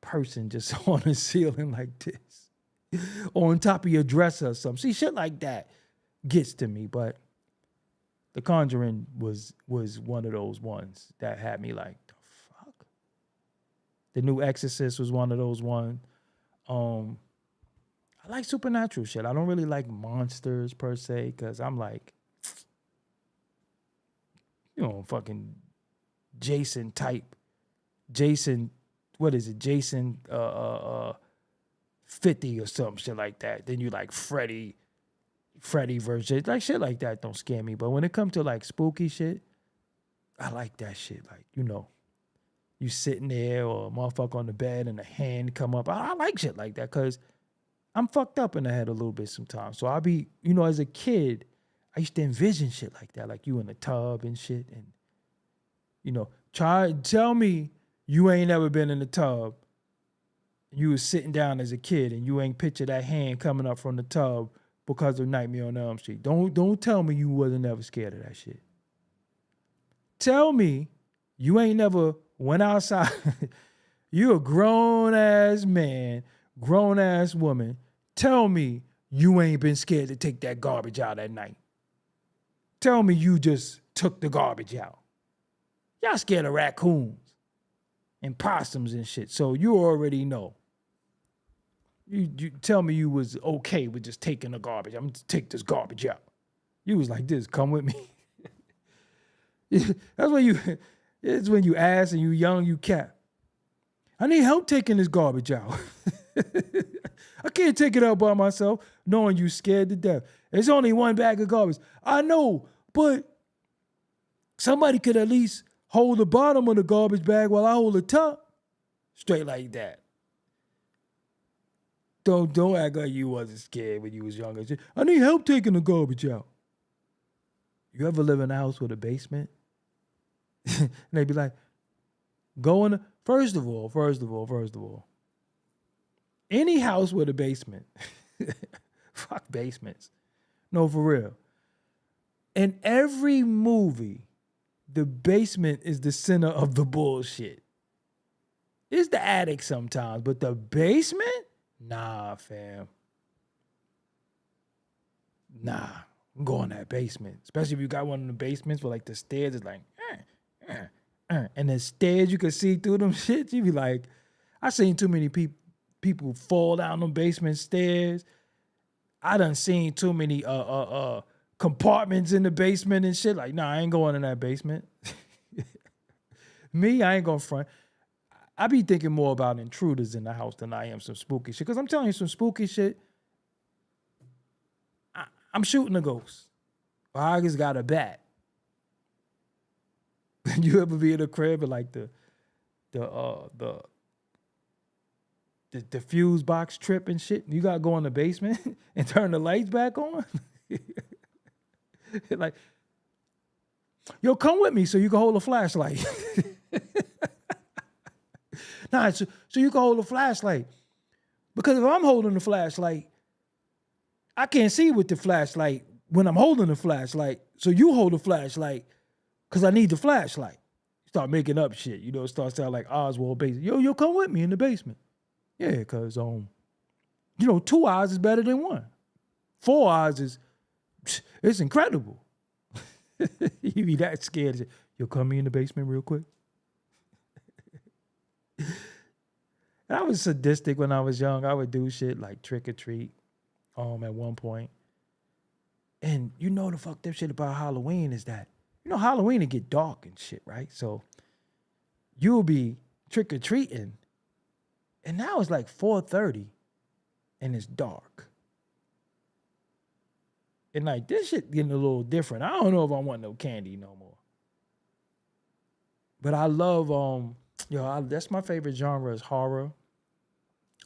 person just on the ceiling like this, on top of your dresser or something. See, shit like that gets to me. But The Conjuring was one of those ones that had me like, the fuck. The new Exorcist was one of those ones. I like supernatural shit. I don't really like monsters per se, because I'm like, fucking Jason type. Jason, what is it? Jason 50 or some shit like that. Then you like Freddy version. Like shit like that don't scare me. But when it comes to like spooky shit, I like that shit. Like, you sitting there or a motherfucker on the bed and a hand come up. I like shit like that because I'm fucked up in the head a little bit sometimes. So I be, as a kid, I used to envision shit like that. Like you in the tub and shit. And, tell me you ain't never been in the tub. You was sitting down as a kid and you ain't picture that hand coming up from the tub because of Nightmare on Elm Street. Don't tell me you wasn't never scared of that shit. Tell me you ain't never went outside. You a grown-ass man, grown-ass woman. Tell me you ain't been scared to take that garbage out at night. Tell me you just took the garbage out. Y'all scared of raccoons and possums and shit, so you already know. You tell me you was okay with just taking the garbage. I'm going to take this garbage out. You was like this, come with me. That's when you ask and you young, you cap. I need help taking this garbage out. I can't take it out by myself, knowing you scared to death. It's only one bag of garbage. I know, but somebody could at least hold the bottom of the garbage bag while I hold the top. Straight like that. Don't act like you wasn't scared when you was younger. I need help taking the garbage out. You ever live in a house with a basement? And they be like, first of all, any house with a basement, fuck basements. No, for real. In every movie, the basement is the center of the bullshit. It's the attic sometimes, but the basement? Nah, fam. Nah, I'm going that basement. Especially if you got one of the basements where like the stairs is like, and the stairs you can see through them shit. You be like, I seen too many people fall down them basement stairs. I done seen too many compartments in the basement and shit. Like, nah, I ain't going in that basement. Me, I ain't gonna front. I be thinking more about intruders in the house than I am some spooky shit. Because I'm telling you, some spooky shit, I'm shooting a ghost. Or I just got a bat. You ever be in a crib and like the fuse box trip and shit? You gotta go in the basement and turn the lights back on? Like, yo, come with me so you can hold a flashlight. Nah, so you can hold a flashlight. Because if I'm holding the flashlight, I can't see with the flashlight when I'm holding the flashlight. So you hold the flashlight because I need the flashlight. Start making up shit. Start sounding like Oswald basement. Yo, come with me in the basement. Yeah, because, 2 eyes is better than 1. 4 eyes it's incredible. You be that scared. Yo, come me in the basement real quick. And I was sadistic when I was young. I would do shit like trick or treat at one point. And the fucked up shit about Halloween is that, Halloween it get dark and shit, right? So you'll be trick or treating, and now it's like 4:30 and it's dark. And like this shit getting a little different. I don't know if I want no candy no more. But I love that's my favorite genre is horror.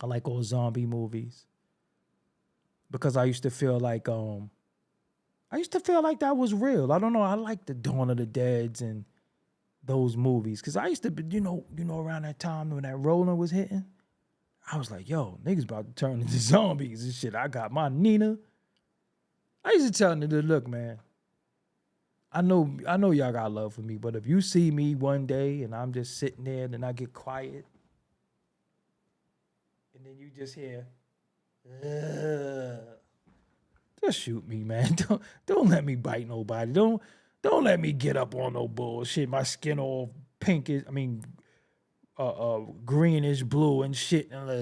I like old zombie movies. Because I used to feel like that was real. I don't know. I like the Dawn of the Deads and those movies. Because I used to be, around that time when that roller was hitting, I was like, yo, niggas about to turn into zombies and shit. I got my Nina. I used to tell niggas, look, man, I know y'all got love for me, but if you see me one day and I'm just sitting there and then I get quiet, and then you just hear, just shoot me, man. Don't let me bite nobody. Don't let me get up on no bullshit. My skin all pinkish. I mean, greenish blue and shit. And I'm like,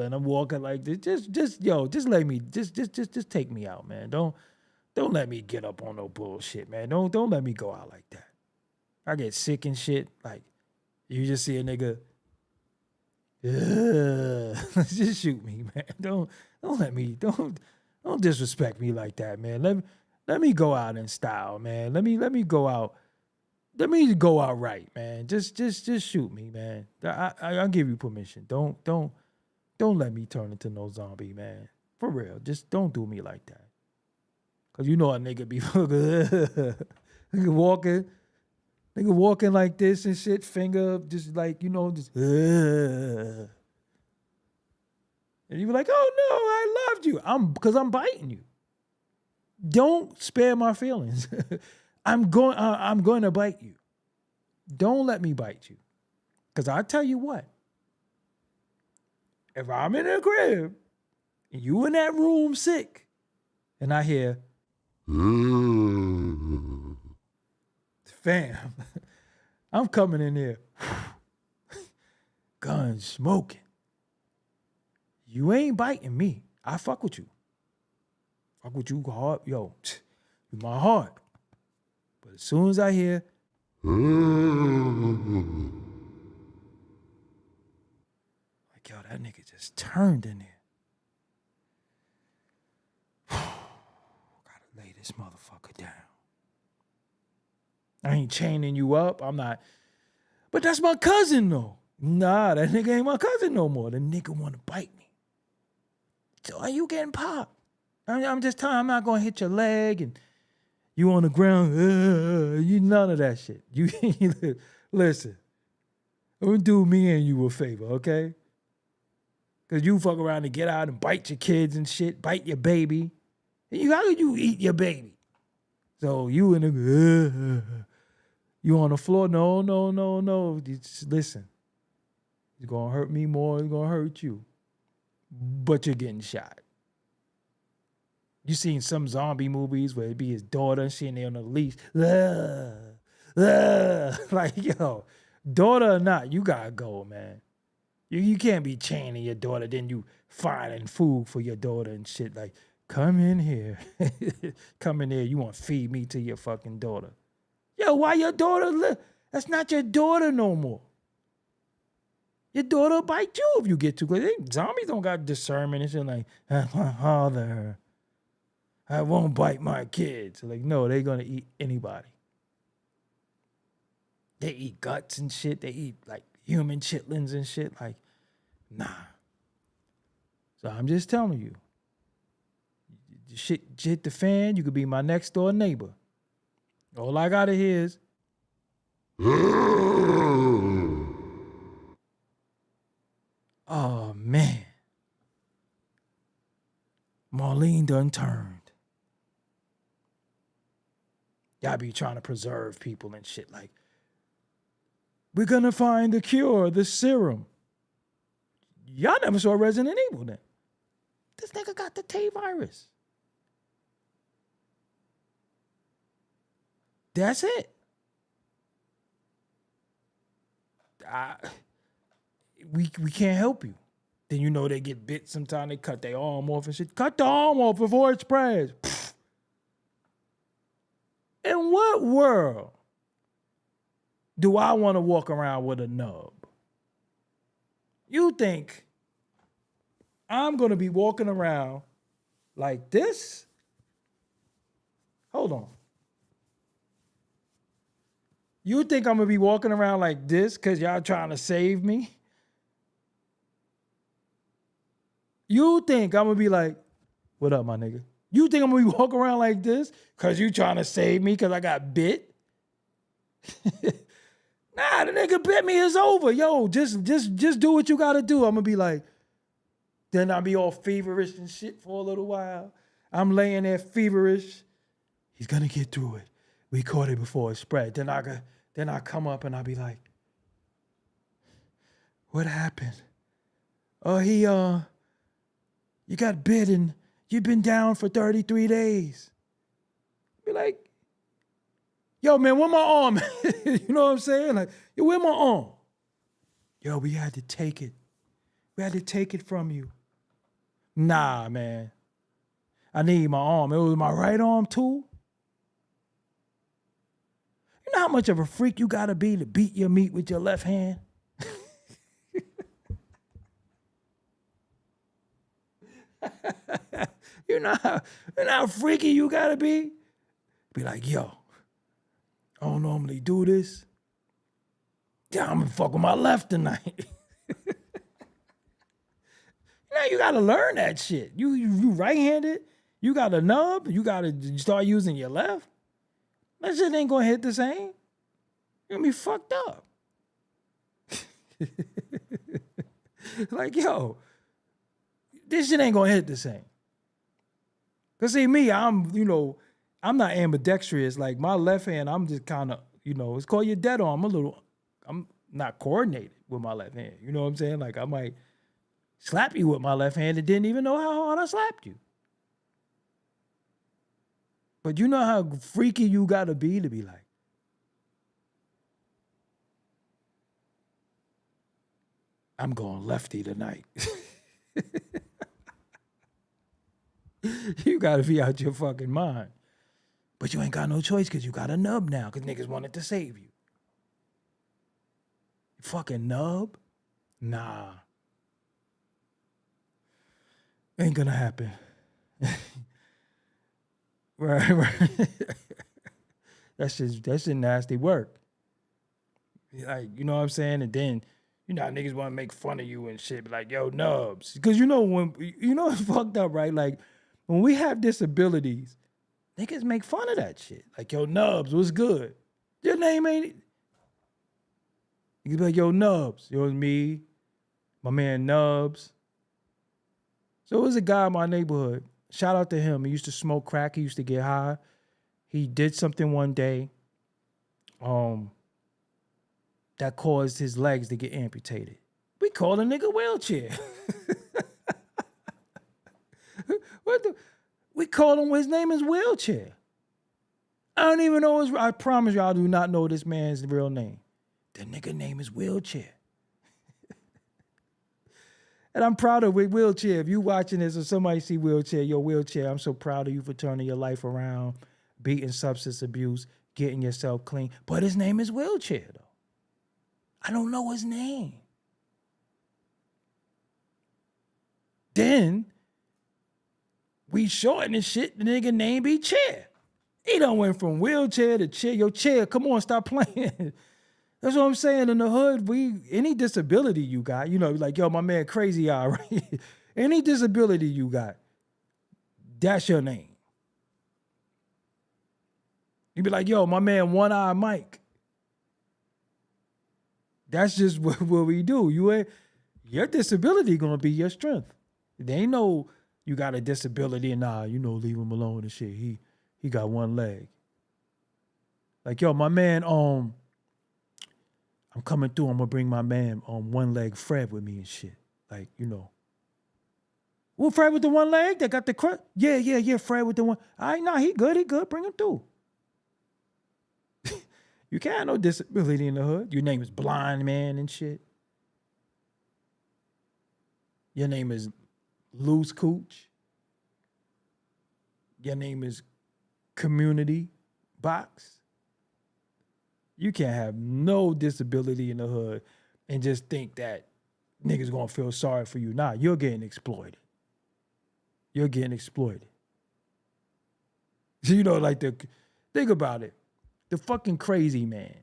and I'm walking like this. Just let me just take me out, man. Don't let me get up on no bullshit, man. Don't let me go out like that. I get sick and shit. Like you just see a nigga. Just shoot me, man. Don't let me don't disrespect me like that, man. Let me go out in style, man. Let me go out. Let me go out right, man. Just shoot me, man. I'll give you permission. Don't let me turn into no zombie, man. For real. Just don't do me like that. Cause you know a nigga be nigga walking like this and shit, finger up, just like, just and you be like, oh no, I loved you. Because I'm biting you. Don't spare my feelings. I'm going to bite you. Don't let me bite you. Because I tell you what, if I'm in a crib and you in that room sick and I hear, fam, I'm coming in there, gun smoking. You ain't biting me. I fuck with you. Fuck with you hard. Yo, you my heart. But as soon as I hear, like, yo, that nigga just turned in there. Gotta lay this motherfucker down. I ain't chaining you up. I'm not. But that's my cousin, though. Nah, that nigga ain't my cousin no more. The nigga want to bite me. So are you getting popped? I'm just telling you, I'm not going to hit your leg and you on the ground. You none of that shit. You listen. I'm going to do me and you a favor, okay? Because you fuck around and get out and bite your kids and shit, bite your baby. How could you eat your baby? So you in the, you on the floor? No. Just listen. It's going to hurt me more. It's going to hurt you. But you're getting shot. You seen some zombie movies where it be his daughter and she in there on the leash. Like, yo, daughter or not, you gotta go, man. You can't be chaining your daughter, then you finding food for your daughter and shit. Like, come in here. Come in here. You want to feed me to your fucking daughter. Yo, why your daughter That's not your daughter no more. Your daughter will bite you if you get too close. Zombies don't got discernment and shit like, my father, I won't bite my kids. Like, no, they're going to eat anybody. They eat guts and shit. They eat, like, human chitlins and shit. Like, nah. So I'm just telling you. Shit hit the fan, you could be my next door neighbor. All I got to hear is, oh, man. Marlene done turned. Y'all be trying to preserve people and shit like, we're going to find the cure, the serum. Y'all never saw Resident Evil then. This nigga got the T virus. That's it. We can't help you. Then you know they get bit sometime. They cut their arm off and shit. Cut the arm off before it spreads. In what world do I want to walk around with a nub? You think I'm going to be walking around like this? Hold on. You think I'm going to be walking around like this because y'all trying to save me? You think I'm going to be like, what up, my nigga? You think I'm going to be walking around like this because you trying to save me because I got bit? Nah, the nigga bit me, it's over. Yo, just do what you got to do. I'm going to be like, then I'll be all feverish and shit for a little while. I'm laying there feverish. He's going to get through it. We caught it before it spread. Then I come up and I be like, what happened? Oh, you got bit and you've been down for 33 days. Be like, yo, man, where my arm? You know what I'm saying? Like, yo, where my arm? Yo, we had to take it. We had to take it from you. Nah, man. I need my arm. It was my right arm too. You know how much of a freak you gotta be to beat your meat with your left hand? you know how freaky you gotta be? Be like, yo, I don't normally do this. Yeah, I'm gonna fuck with my left tonight. You gotta learn that shit. You right-handed, you got a nub, you gotta start using your left. That shit ain't gonna hit the same. You're gonna be fucked up. Like, yo, this shit ain't gonna hit the same. Cause see me, I'm not ambidextrous. Like my left hand, I'm just kind of, it's called your dead arm. I'm not coordinated with my left hand. You know what I'm saying? Like I might slap you with my left hand and didn't even know how hard I slapped you. But you know how freaky you gotta be to be like, I'm going lefty tonight. You gotta be out your fucking mind. But you ain't got no choice because you got a nub now because niggas wanted to save you. Fucking nub? Nah. Ain't gonna happen. Right. That's just nasty work. Like, you know what I'm saying? And then, how niggas want to make fun of you and shit. Be like, yo, nubs. Because it's fucked up, right? Like, when we have disabilities, niggas make fun of that shit. Like, yo, nubs, what's good? Your name ain't it? You can be like, yo, Nubs. It was me, my man Nubs. So it was a guy in my neighborhood. Shout out to him. He used to smoke crack. He used to get high. He did something one day that caused his legs to get amputated. We called a nigga wheelchair. We called him, his name is Wheelchair. I don't even know I promise you I do not know this man's real name. The nigga name is Wheelchair. And I'm proud of Wheelchair. If you watching this or somebody see Wheelchair, yo, Wheelchair, I'm so proud of you for turning your life around, beating substance abuse, getting yourself clean. But his name is Wheelchair, though. I don't know his name. Then we shorten his shit, the nigga name be Chair. He done went from Wheelchair to Chair. Yo, Chair, come on, stop playing. That's what I'm saying. In the hood, any disability you got, like, yo, my man Crazy Eye, right? Any disability you got, that's your name. You be like, yo, my man One Eye Mike. That's just what we do. Your disability gonna be your strength. There ain't no you got a disability and leave him alone and shit. He got one leg. Like, yo, my man, I'm coming through. I'm gonna bring my man one leg Fred with me and shit. Like, Well, Fred with the one leg that got the crutch? Yeah, Fred with the one. All right, nah, he good. Bring him through. You can't have no disability in the hood. Your name is Blind Man and shit. Your name is Loose Cooch. Your name is Community Box. You can't have no disability in the hood and just think that niggas gonna feel sorry for you. Nah, you're getting exploited. You're getting exploited. Think about it. The fucking crazy man.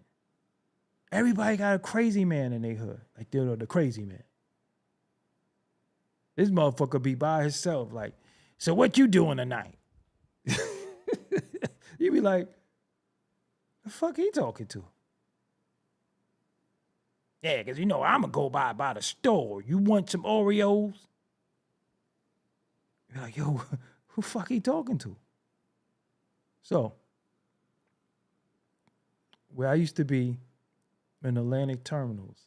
Everybody got a crazy man in their hood. Like, the crazy man. This motherfucker be by himself. Like, so what you doing tonight? You be like, the fuck he talking to? Yeah, because I'm going to go by the store. You want some Oreos? You're like, yo, who fuck he talking to? So, where I used to be in Atlantic Terminals,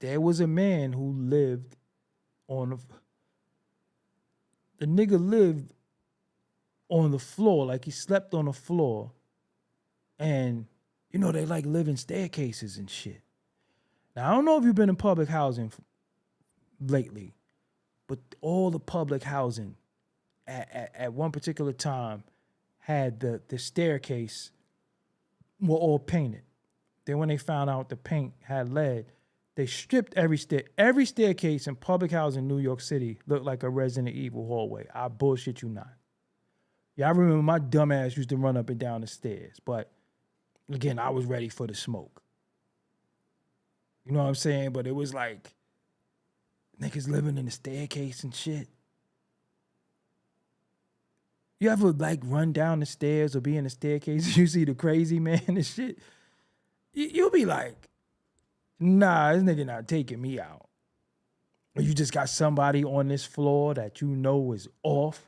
there was a man who lived on the nigga lived on the floor, like he slept on the floor. And, you know, they like live in staircases and shit. Now, I don't know if you've been in public housing lately, but all the public housing at one particular time had the staircase were all painted. Then when they found out the paint had lead, they stripped every staircase in public housing in New York City looked like a Resident Evil hallway. I bullshit you not. Yeah, I remember my dumb ass used to run up and down the stairs, but again, I was ready for the smoke. You know what I'm saying? But it was like niggas living in the staircase and shit. You ever like run down the stairs or be in the staircase and you see the crazy man and shit? You'll be like, nah, this nigga not taking me out. Or you just got somebody on this floor that you know is off.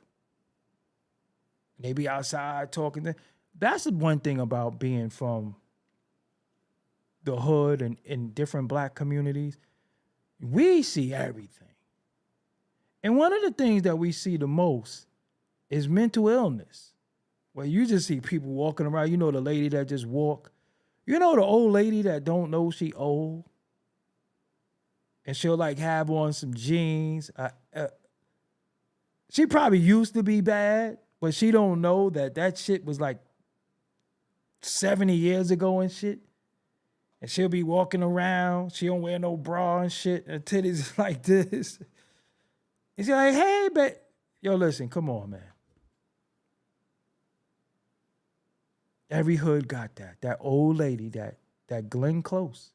They be outside talking. That's the one thing about being from the hood and in different black communities. We see everything. And one of the things that we see the most is mental illness. Where you just see people walking around. You know the lady that just walk. You know the old lady that don't know she old. And she'll like have on some jeans. She probably used to be bad, but she don't know that shit was like 70 years ago and shit. And she'll be walking around. She don't wear no bra and shit. Her titties is like this. And she's like, hey, babe. Yo, listen, come on, man. Every hood got that. That old lady, that Glenn Close.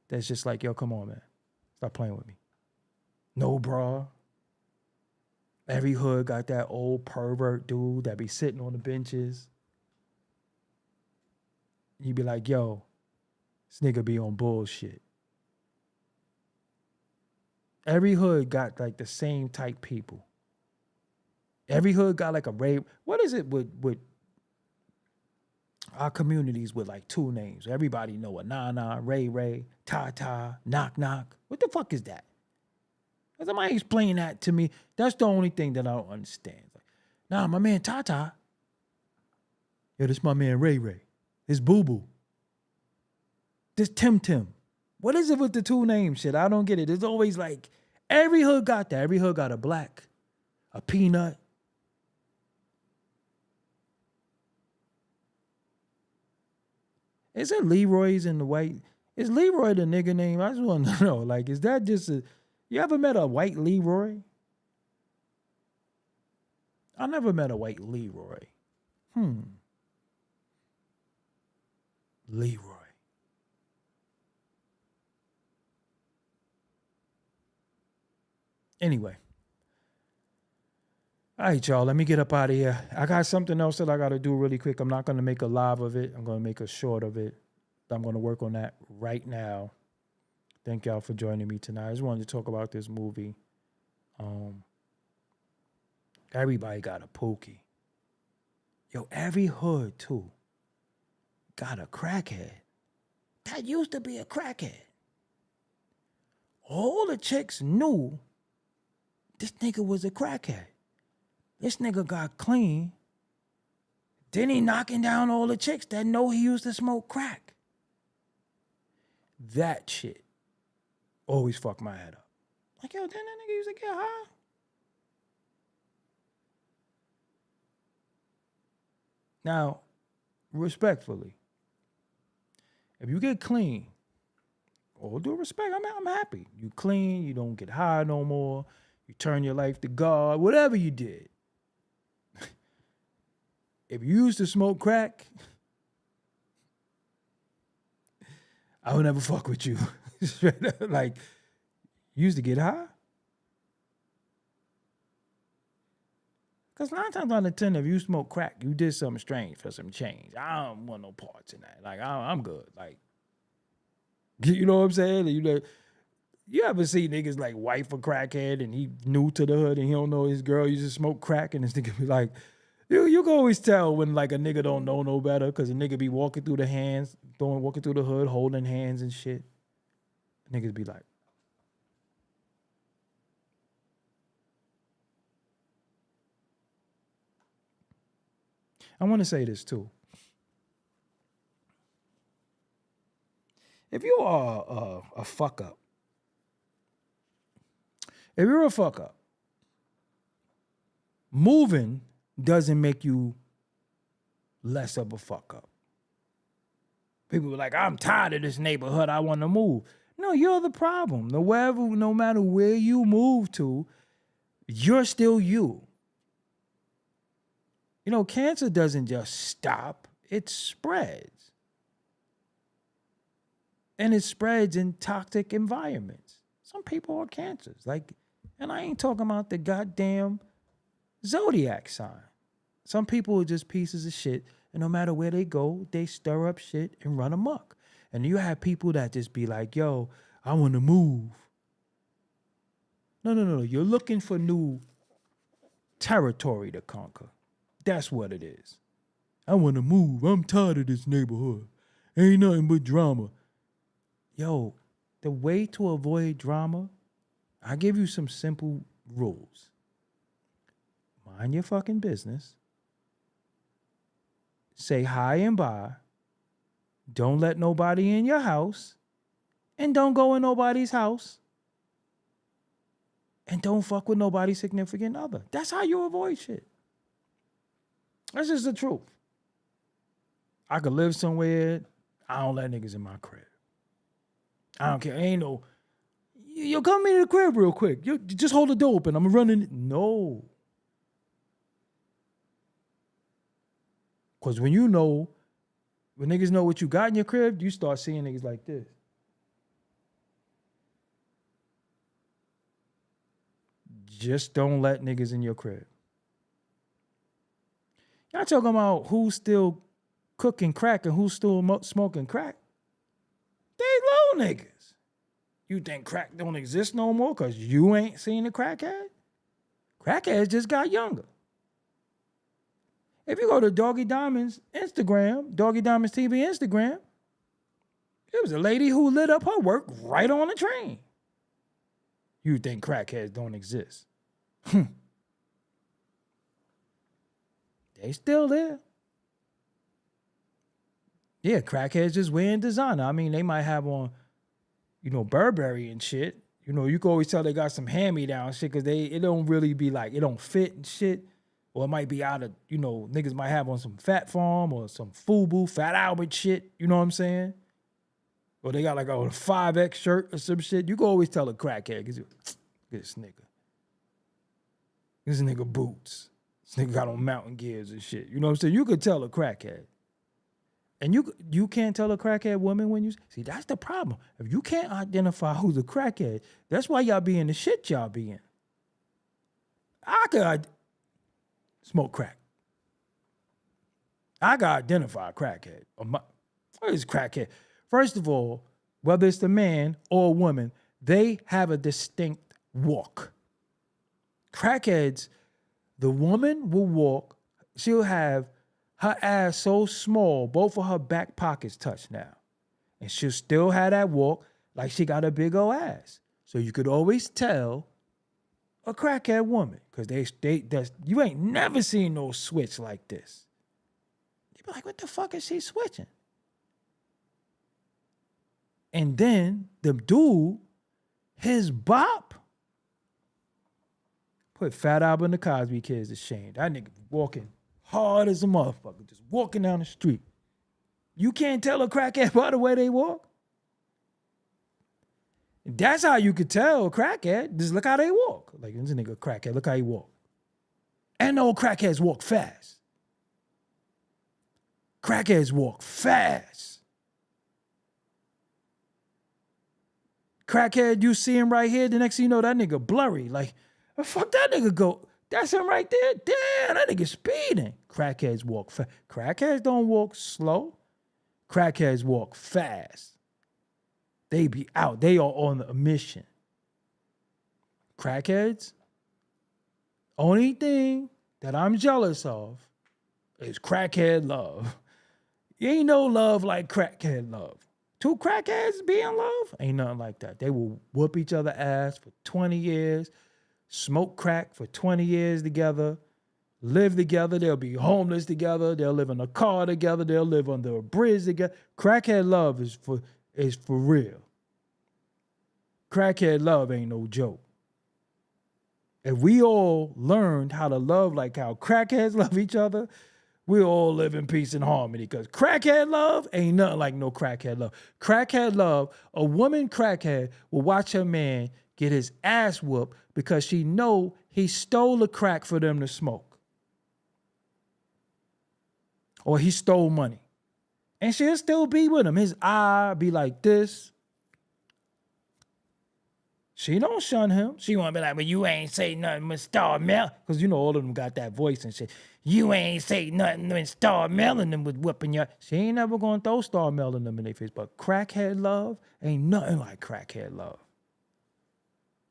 That's just like, yo, come on, man. Stop playing with me. No bra. Every hood got that old pervert dude that be sitting on the benches. You be like, yo, this nigga be on bullshit. Every hood got like the same type people. Every hood got like a rape. What is it with our communities with like two names? Everybody know a Nana, Ray Ray, Ta, Knock Knock. What the fuck is that? Can somebody explain that to me? That's the only thing that I don't understand. Like, nah, my man Tata. Yo, this my man Ray Ray. This Boo Boo. This Tim Tim. What is it with the two names shit? I don't get it. It's always like, every hood got that. Every hood got a black, a peanut. Is it Leroy's in the white? Is Leroy the nigga name? I just want to know. Like, is that just a... You ever met a white Leroy? I never met a white Leroy. Leroy. Anyway. All right, y'all. Let me get up out of here. I got something else that I got to do really quick. I'm not going to make a live of it. I'm going to make a short of it. I'm going to work on that right now. Thank y'all for joining me tonight. I just wanted to talk about this movie. Everybody got a pookie. Yo, every hood, too, got a crackhead. That used to be a crackhead. All the chicks knew this nigga was a crackhead. This nigga got clean. Then he knocking down all the chicks that know he used to smoke crack. That shit always fuck my head up. Like, yo, didn't that nigga used to get high? Now, respectfully, if you get clean, all due respect, I'm happy. You clean, you don't get high no more, you turn your life to God, whatever you did. If you used to smoke crack, I would never fuck with you. Like, you used to get high? Because 9 times out of 10, if you smoke crack, you did something strange for some change. I don't want no parts in that. Like, I'm good. Like, you know what I'm saying? You ever see niggas like wife a crackhead and he new to the hood and he don't know his girl used to smoke crack and this nigga be like, You can always tell when like a nigga don't know no better because a nigga be walking through the hands, walking through the hood, holding hands and shit. Niggas be like, I want to say this too. If you are a fuck up, if you're a fuck up, moving doesn't make you less of a fuck up. People are like, I'm tired of this neighborhood. I want to move. No, you're the problem. No matter where you move to, you're still you. You know, cancer doesn't just stop. It spreads. And it spreads in toxic environments. Some people are cancers. Like, and I ain't talking about the goddamn zodiac sign. Some people are just pieces of shit, and no matter where they go, they stir up shit and run amok. And you have people that just be like, yo, I want to move. No. You're looking for new territory to conquer. That's what it is. I want to move. I'm tired of this neighborhood. Ain't nothing but drama. Yo, the way to avoid drama, I give you some simple rules. Mind your fucking business. Say hi and bye. Don't let nobody in your house. And don't go in nobody's house. And don't fuck with nobody's significant other. That's how you avoid shit. That's just the truth. I could live somewhere. I don't let niggas in my crib. I don't care. Ain't no, yo, come into the crib real quick. You just hold the door open. I'm running. No. Because when niggas know what you got in your crib, you start seeing niggas like this. Just don't let niggas in your crib. Y'all talking about who's still cooking crack and who's still smoking crack? They low niggas. You think crack don't exist no more because you ain't seen a crackhead? Crackheads just got younger. If you go to Doggie Diamond's Instagram, Doggie Diamond's TV Instagram, it was a lady who lit up her work right on the train. You think crackheads don't exist? They still there. Yeah, crackheads just wearing designer. I mean, they might have on, Burberry and shit. You can always tell they got some hand-me-down shit because it don't really be like, it don't fit and shit. Or it might be out of, niggas might have on some Fat Farm or some FUBU, Fat Albert shit. You know what I'm saying? Or they got like a 5X shirt or some shit. You can always tell a crackhead because this nigga. This nigga boots. This nigga got on mountain gears and shit. You know what I'm saying? You could tell a crackhead. And you can't tell a crackhead woman when you... See, that's the problem. If you can't identify who's a crackhead, that's why y'all be in the shit y'all be in. I could smoke crack. I got to identify a crackhead. What is crackhead? First of all, whether it's the man or a woman, they have a distinct walk. Crackheads, the woman will walk, she'll have her ass so small, both of her back pockets touch now. And she'll still have that walk like she got a big old ass. So you could always tell a crackhead woman, because you ain't never seen no switch like this. You be like, what the fuck is she switching? And then the dude, his bop, put Fat Albert and the Cosby Kids to shame. That nigga walking hard as a motherfucker, just walking down the street. You can't tell a crackhead by the way they walk. That's how you could tell a crackhead. Just look how they walk. Like, this nigga a crackhead, look how he walk. And old crackheads walk fast. Crackheads walk fast. Crackhead, you see him right here, the next thing you know, that nigga blurry. Like, where the fuck that nigga go? That's him right there. Damn, that nigga speeding. Crackheads walk fast. Crackheads don't walk slow. Crackheads walk fast. They be out. They are on a mission. Crackheads, only thing that I'm jealous of is crackhead love. Ain't no love like crackhead love. Two crackheads be in love? Ain't nothing like that. They will whoop each other ass for 20 years, smoke crack for 20 years together, live together. They'll be homeless together. They'll live in a car together. They'll live under a bridge together. Crackhead love is for real. Crackhead love ain't no joke. If we all learned how to love like how crackheads love each other, we all live in peace and harmony, because crackhead love ain't nothing like no crackhead love. Crackhead love, a woman crackhead will watch her man get his ass whooped because she know he stole the crack for them to smoke. Or he stole money. And she'll still be with him. His eye be like this. She don't shun him. She won't be like, well, you ain't say nothing when Star Mel. Because you know all of them got that voice and shit. You ain't say nothing when Star Mel and them was whooping you. She ain't never going to throw Star Mel in them in their face. But crackhead love ain't nothing like crackhead love.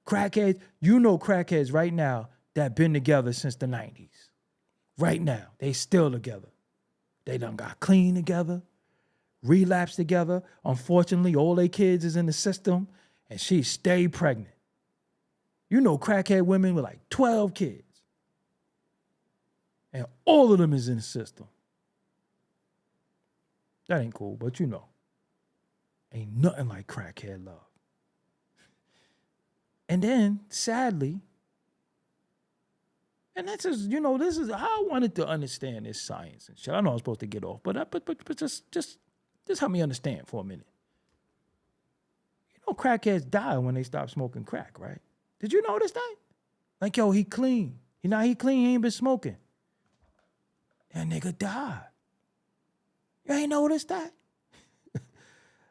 Crackheads, you know crackheads right now that been together since the 90s. Right now, they still together. They done got clean together, relapsed together. Unfortunately, all their kids is in the system. And she stayed pregnant. You know crackhead women with like 12 kids. And all of them is in the system. That ain't cool, but you know. Ain't nothing like crackhead love. And then, sadly, and that's just, you know, this is how I wanted to understand this science and shit. I know I'm supposed to get off, but just help me understand for a minute. You know crackheads die when they stop smoking crack, right? Did you notice that? Like, yo, he clean. He clean, he ain't been smoking. That nigga died. You ain't noticed that?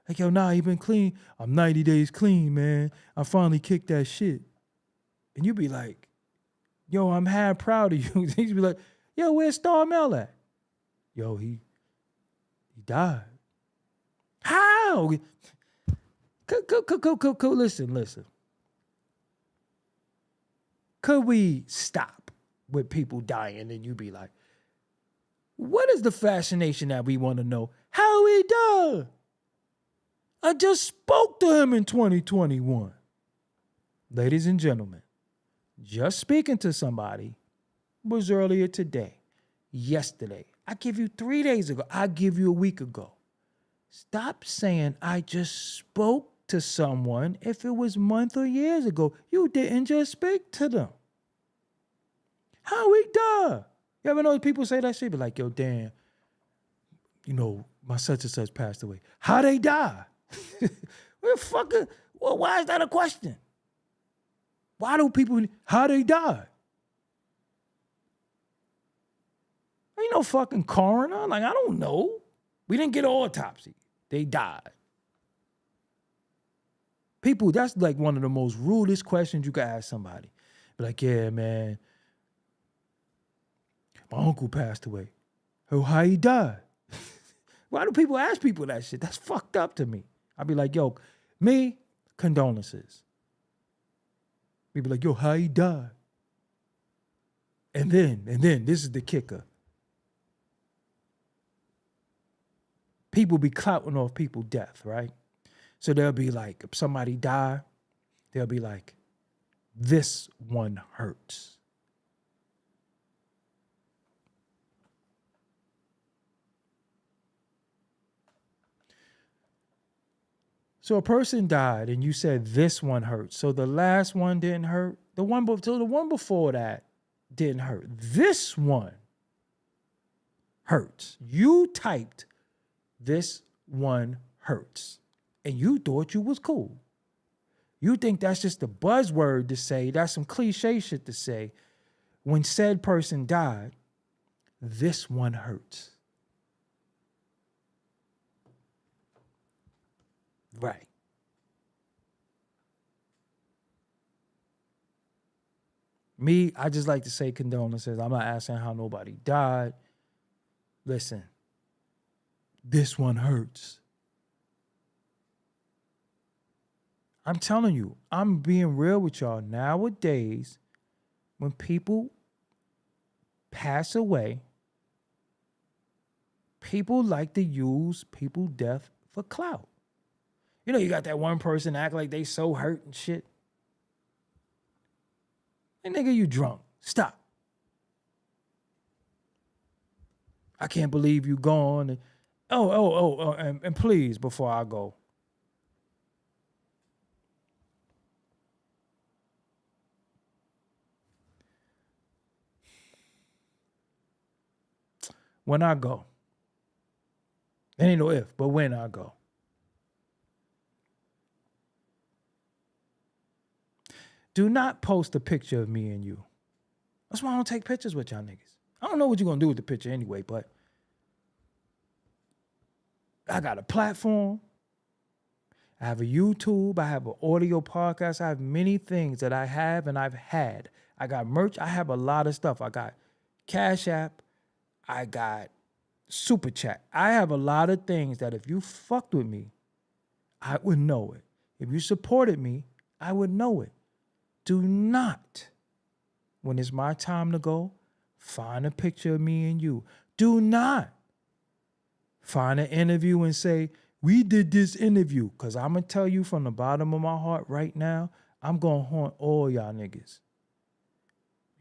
Like, yo, nah, he been clean. I'm 90 days clean, man. I finally kicked that shit. And you be like, yo, I'm half proud of you. He'd be like, yo, where's Star Mel at? Yo, he died. How? Listen. Could we stop with people dying and you be like, what is the fascination that we want to know? How he died? I just spoke to him in 2021. Ladies and gentlemen, just speaking to somebody was earlier today, yesterday. I give you 3 days ago. I give you a week ago. Stop saying I just spoke to someone if it was months or years ago. You didn't just speak to them. How we die? You ever know people say that shit? Be like, yo, damn, you know, my such and such passed away. How they die? What the fuck? Well, why is that a question? Why do people, how they die? Ain't no fucking coroner. Like, I don't know. We didn't get an autopsy. They died. People, that's like one of the most rudest questions you could ask somebody. Be like, yeah, man, my uncle passed away. Oh, how he died? Why do people ask people that shit? That's fucked up to me. I'd be like, yo, me, condolences. People like, yo, how he died? And then, this is the kicker. People be clouting off people's death, right? So they'll be like, if somebody die, they'll be like, this one hurts. So a person died and you said this one hurts. So the last one didn't hurt. The one before that didn't hurt. This one hurts. You typed this one hurts. And you thought you was cool. You think that's just a buzzword to say. That's some cliche shit to say. When said person died, this one hurts. Right. Me, I just like to say condolences. I'm not asking how nobody died. Listen, this one hurts. I'm telling you, I'm being real with y'all. Nowadays, when people pass away, People like to use people death for clout. You know, you got that one person act like they so hurt and shit. Hey, nigga, you drunk. Stop. I can't believe you gone. And, and please, before I go. When I go. There ain't no if, but when I go. Do not post a picture of me and you. That's why I don't take pictures with y'all niggas. I don't know what you're going to do with the picture anyway, but I got a platform. I have a YouTube. I have an audio podcast. I have many things that I have and I've had. I got merch. I have a lot of stuff. I got Cash App. I got Super Chat. I have a lot of things that if you fucked with me, I would know it. If you supported me, I would know it. Do not, when it's my time to go, find a picture of me and you. Do not find an interview and say, we did this interview. Because I'm going to tell you from the bottom of my heart right now, I'm going to haunt all y'all niggas.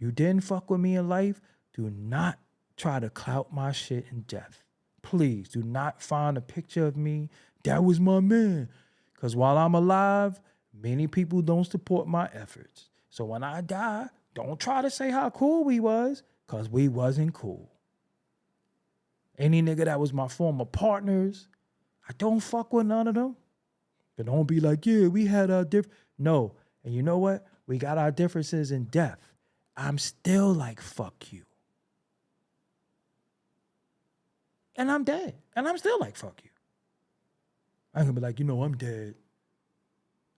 You didn't fuck with me in life, do not try to clout my shit in death. Please do not find a picture of me. That was my man. Because while I'm alive, many people don't support my efforts. So when I die, don't try to say how cool we was, because we wasn't cool. Any nigga that was my former partners, I don't fuck with none of them. But don't be like, yeah, we had our different. No. And you know what? We got our differences in death. I'm still like, fuck you. And I'm dead. And I'm still like, fuck you. I ain't gonna be like, I'm dead.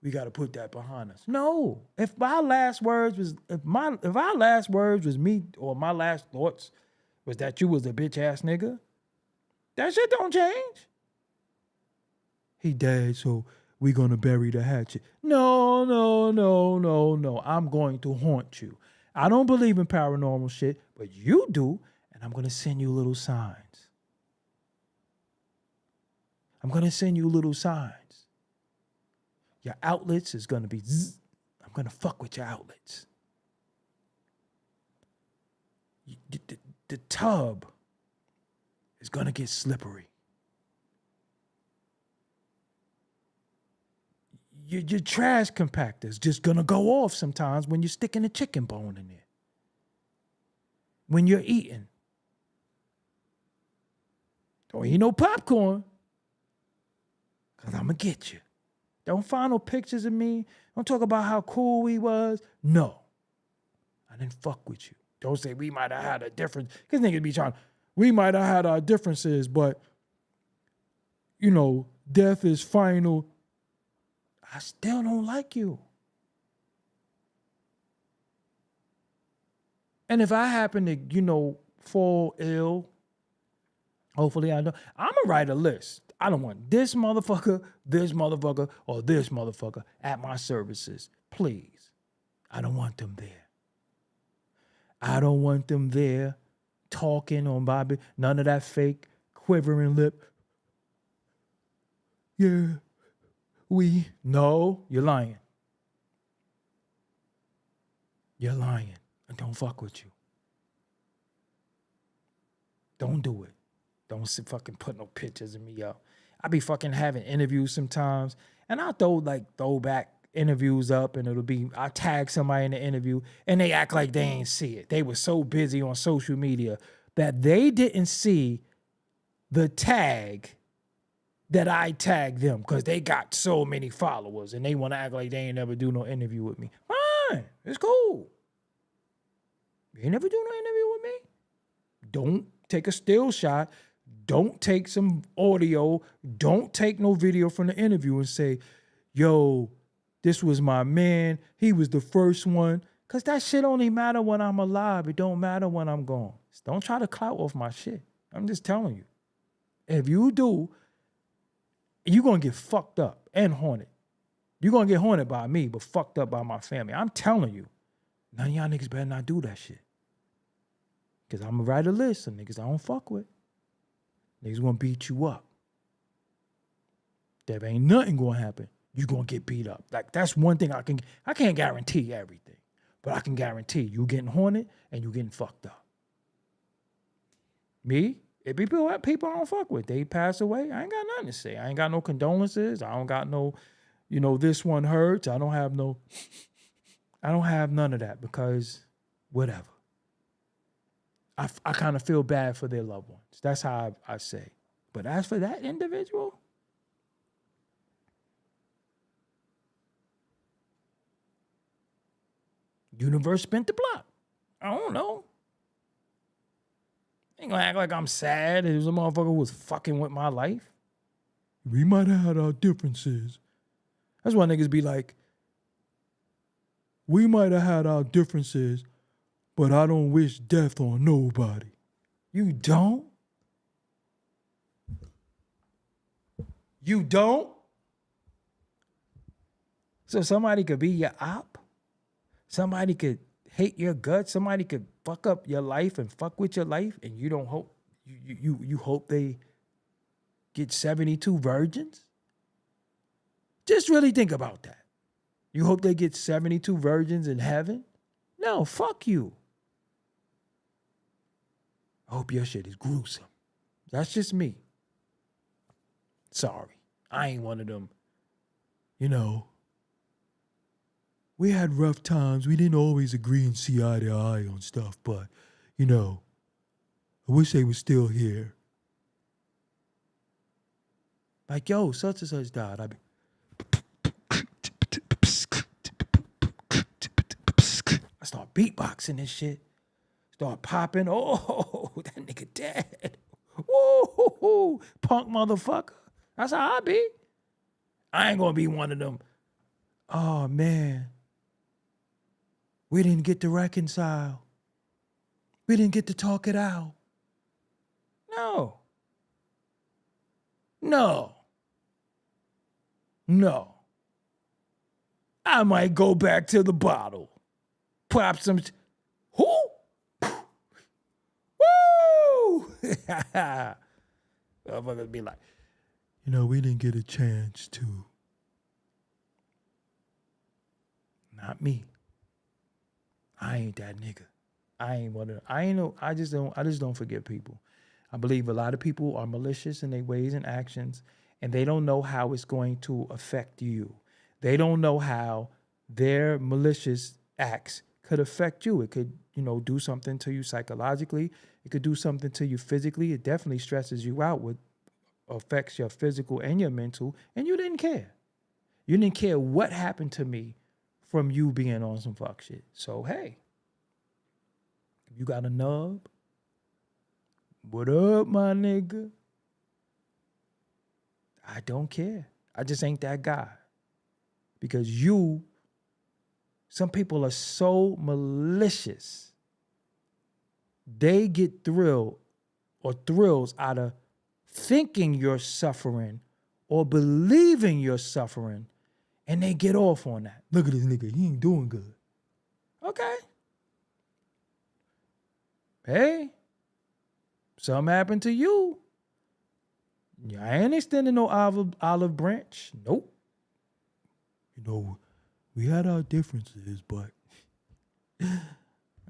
We got to put that behind us. No. If our last words was me, or my last thoughts was that you was a bitch ass nigga, that shit don't change. He dead, so we gonna bury the hatchet. No. I'm going to haunt you. I don't believe in paranormal shit, but you do, and I'm gonna send you little signs. I'm gonna send you little signs. Your outlets is going to be zzz. I'm going to fuck with your outlets. The tub is going to get slippery. Your trash compactor is just going to go off sometimes when you're sticking a chicken bone in there. When you're eating. Don't eat no popcorn. Because I'm going to get you. Don't find no pictures of me. Don't talk about how cool we was. No. I didn't fuck with you. Don't say we might have had a difference. Because niggas be trying, we might have had our differences, but, death is final. I still don't like you. And if I happen to, fall ill, hopefully I don't, I'm going to write a list. I don't want this motherfucker, or this motherfucker at my services. Please. I don't want them there. I don't want them there talking on Bobby. None of that fake quivering lip. Yeah, No, you're lying. You're lying. I don't fuck with you. Don't do it. Don't fucking put no pictures of me up. I be fucking having interviews sometimes, and I'll throw back interviews up, and I tag somebody in the interview, and they act like they ain't see it. They were so busy on social media that they didn't see the tag that I tagged them because they got so many followers, and they want to act like they ain't never do no interview with me. Fine, it's cool. You ain't never do no interview with me? Don't take a still shot. Don't take some audio. Don't take no video from the interview and say, yo, this was my man. He was the first one. Because that shit only matter when I'm alive. It don't matter when I'm gone. Don't try to clout off my shit. I'm just telling you. If you do, you're going to get fucked up and haunted. You're going to get haunted by me, but fucked up by my family. I'm telling you. None of y'all niggas better not do that shit. Because I'm going to write a list of niggas I don't fuck with. Niggas gonna beat you up. There ain't nothing gonna happen. You gonna get beat up. Like, that's one thing I can't guarantee everything, but I can guarantee you getting haunted and you getting fucked up. Me, if people I don't fuck with, they pass away, I ain't got nothing to say. I ain't got no condolences. I don't got no, this one hurts. I don't have none of that because whatever. I kind of feel bad for their loved ones. That's how I say. But as for that individual, universe spent the block. I don't know. Ain't gonna act like I'm sad. It was a motherfucker who was fucking with my life. We might have had our differences. That's why niggas be like, we might have had our differences, but I don't wish death on nobody. You don't? You don't? So somebody could be your op? Somebody could hate your guts. Somebody could fuck up your life and fuck with your life, and you don't hope you hope they get 72 virgins? Just really think about that. You hope they get 72 virgins in heaven? No, fuck you. I hope your shit is gruesome. That's just me. Sorry. I ain't one of them. We had rough times. We didn't always agree and see eye to eye on stuff, but, I wish they were still here. Like, yo, such and such died. I start beatboxing and shit. Start popping. Oh, that nigga dead. Woo, punk motherfucker. That's how I be. I ain't gonna be one of them. Oh, man. We didn't get to reconcile. We didn't get to talk it out. No. I might go back to the bottle. Pop some. Who? Woo! Motherfuckers be like, we didn't get a chance to. Not me. I ain't that nigga. I just don't forgive people. I believe a lot of people are malicious in their ways and actions, and they don't know how it's going to affect you. They don't know how their malicious acts could affect you. It could, do something to you psychologically. It could do something to you physically. It definitely stresses you out, which affects your physical and your mental, and you didn't care. You didn't care what happened to me from you being on some fuck shit. So, hey, if you got a nub, what up, my nigga? I don't care. I just ain't that guy. Because some people are so malicious. They get thrills out of thinking you're suffering or believing you're suffering, and they get off on that. Look at this nigga, he ain't doing good. Okay. Hey, something happened to you. I ain't extending no olive branch. Nope. We had our differences, but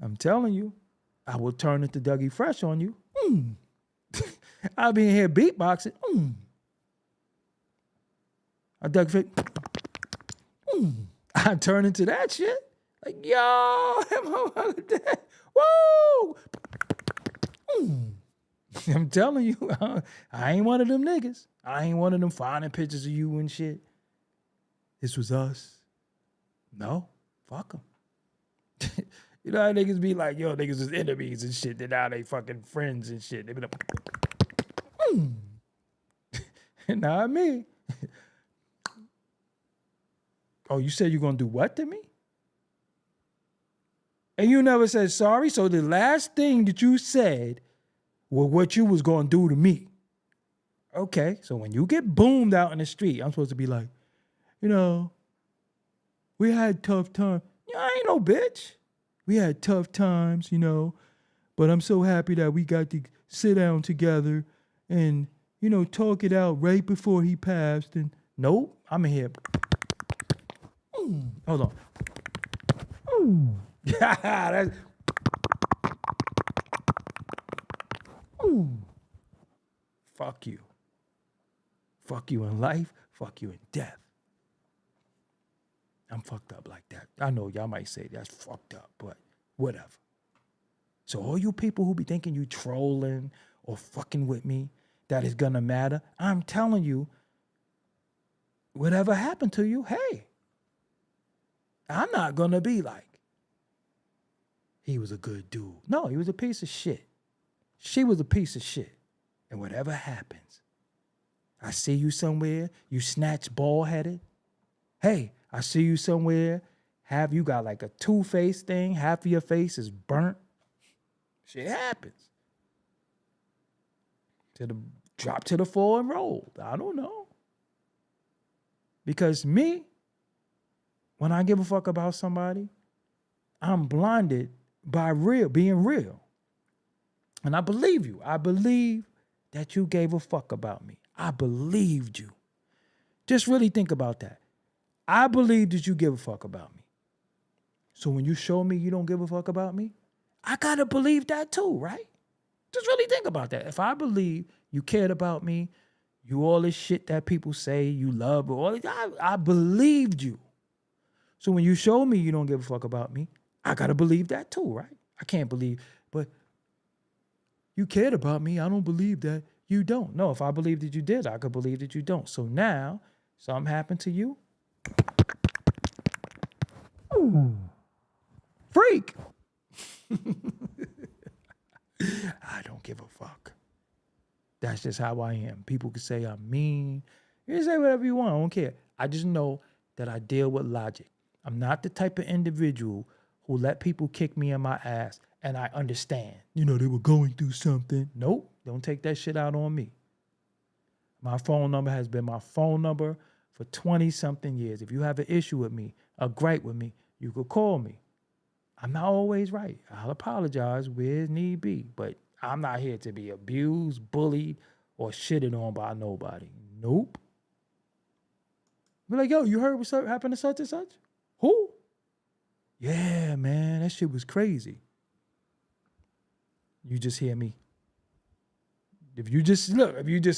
I'm telling you, I will turn into Dougie Fresh on you. I'll be in here beatboxing. I Dougie Fresh. I turn into that shit. Like, yo, woo! I'm telling you, I ain't one of them niggas. I ain't one of them finding pictures of you and shit. This was us. No, fuck them. You know how niggas be like, yo, niggas is enemies and shit. Then now they fucking friends and shit. They be like, not me. Oh, you said you're going to do what to me? And you never said sorry? So the last thing that you said was what you was going to do to me. Okay, so when you get boomed out in the street, I'm supposed to be like, we had tough times. I ain't no bitch. We had tough times, but I'm so happy that we got to sit down together and, you know, talk it out right before he passed. And nope, I'm in here. Hold on. That's, fuck you. Fuck you in life. Fuck you in death. I'm fucked up like that. I know y'all might say that's fucked up, but whatever. So all you people who be thinking you trolling or fucking with me, that is gonna matter, I'm telling you, whatever happened to you, hey, I'm not gonna be like, he was a good dude. No, he was a piece of shit. She was a piece of shit. And whatever happens, I see you somewhere, you snatch bald-headed. Hey, I see you somewhere, you got like a two-face thing, half of your face is burnt. Shit happens. Drop to the floor and roll. I don't know. Because me, when I give a fuck about somebody, I'm blinded by being real. And I believe you. I believe that you gave a fuck about me. I believed you. Just really think about that. I believe that you give a fuck about me. So when you show me you don't give a fuck about me, I gotta believe that too, right? Just really think about that. If I believe you cared about me, you all this shit that people say you love, I believed you. So when you show me you don't give a fuck about me, I gotta believe that too, right? I can't believe, but you cared about me. I don't believe that you don't. No, if I believe that you did, I could believe that you don't. So now, something happened to you. Ooh. Freak. I don't give a fuck. That's just how I am. People can say I'm mean. You can say whatever you want. I don't care. I just know that I deal with logic. I'm not the type of individual who let people kick me in my ass and I understand. You know, they were going through something. Nope. Don't take that shit out on me. My phone number has been my phone number for 20-something years. If you have an issue with me, a gripe with me, you could call me. I'm not always right. I'll apologize where need be, but I'm not here to be abused, bullied, or shitted on by nobody. Nope. Be like, yo, you heard what happened to such and such? Who? Yeah, man, that shit was crazy. You just hear me. If you just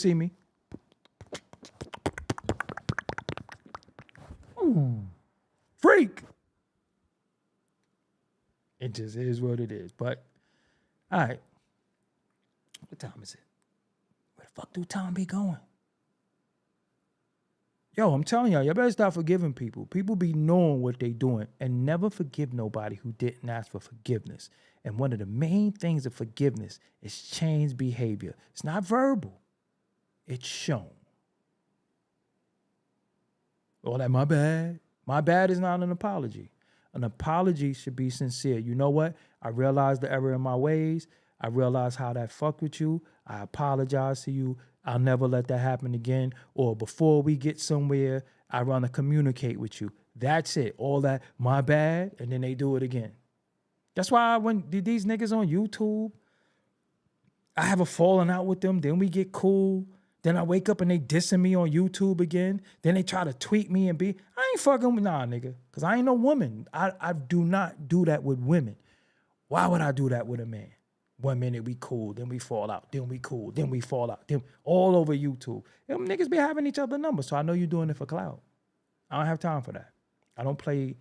see me. Ooh, freak. It just is what it is. But, all right. What time is it? Where the fuck do time be going? Yo, I'm telling y'all better stop forgiving people. People be knowing what they doing and never forgive nobody who didn't ask for forgiveness. And one of the main things of forgiveness is change behavior. It's not verbal. It's shown. Oh, that my bad. My bad is not an apology. An apology should be sincere. You know what? I realized the error in my ways. I realized how that fucked with you. I apologize to you. I'll never let that happen again. Or before we get somewhere, I want to communicate with you. That's it. All that, my bad, and then they do it again. That's why when these niggas on YouTube, I have a falling out with them. Then we get cool. Then I wake up and they dissing me on YouTube again. Then they try to tweet me and I ain't fucking with, nah, nigga. Because I ain't no woman. I do not do that with women. Why would I do that with a man? 1 minute we cool, then we fall out. Then we cool, then we fall out. Then all over YouTube. Them niggas be having each other numbers, so I know you're doing it for clout. I don't have time for that. I don't play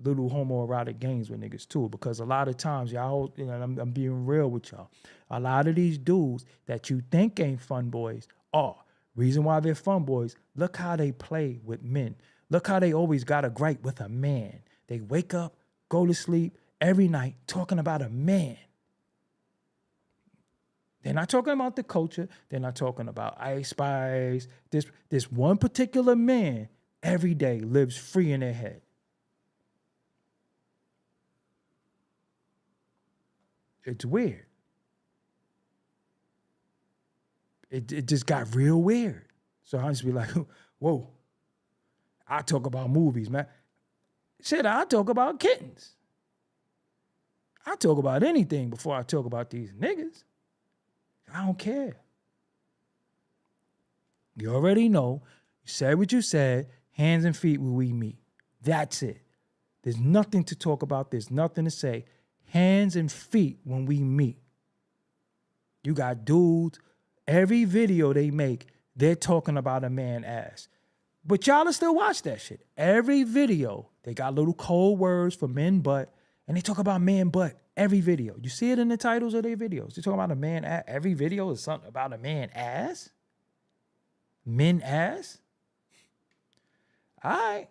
little homoerotic games with niggas too, because a lot of times y'all, you know, I'm being real with y'all. A lot of these dudes that you think ain't fun boys are. Reason why they're fun boys, look how they play with men. Look how they always got a gripe with a man. They wake up, go to sleep every night talking about a man. They're not talking about the culture. They're not talking about Ice Spice. This one particular man every day lives free in their head. It's weird. It just got real weird. So I just be like, whoa. I talk about movies, man. Shit, I talk about kittens. I talk about anything before I talk about these niggas. I don't care. You already know. You said what you said. Hands and feet will we meet. That's it. There's nothing to talk about. There's nothing to say. Hands and feet when we meet. You got dudes. Every video they make, they're talking about a man ass. But y'all will still watch that shit. Every video, they got little cold words for men butt, and they talk about man butt every video. You see it in the titles of their videos. They talk about a man ass. Every video is something about a man ass. Men ass. All right.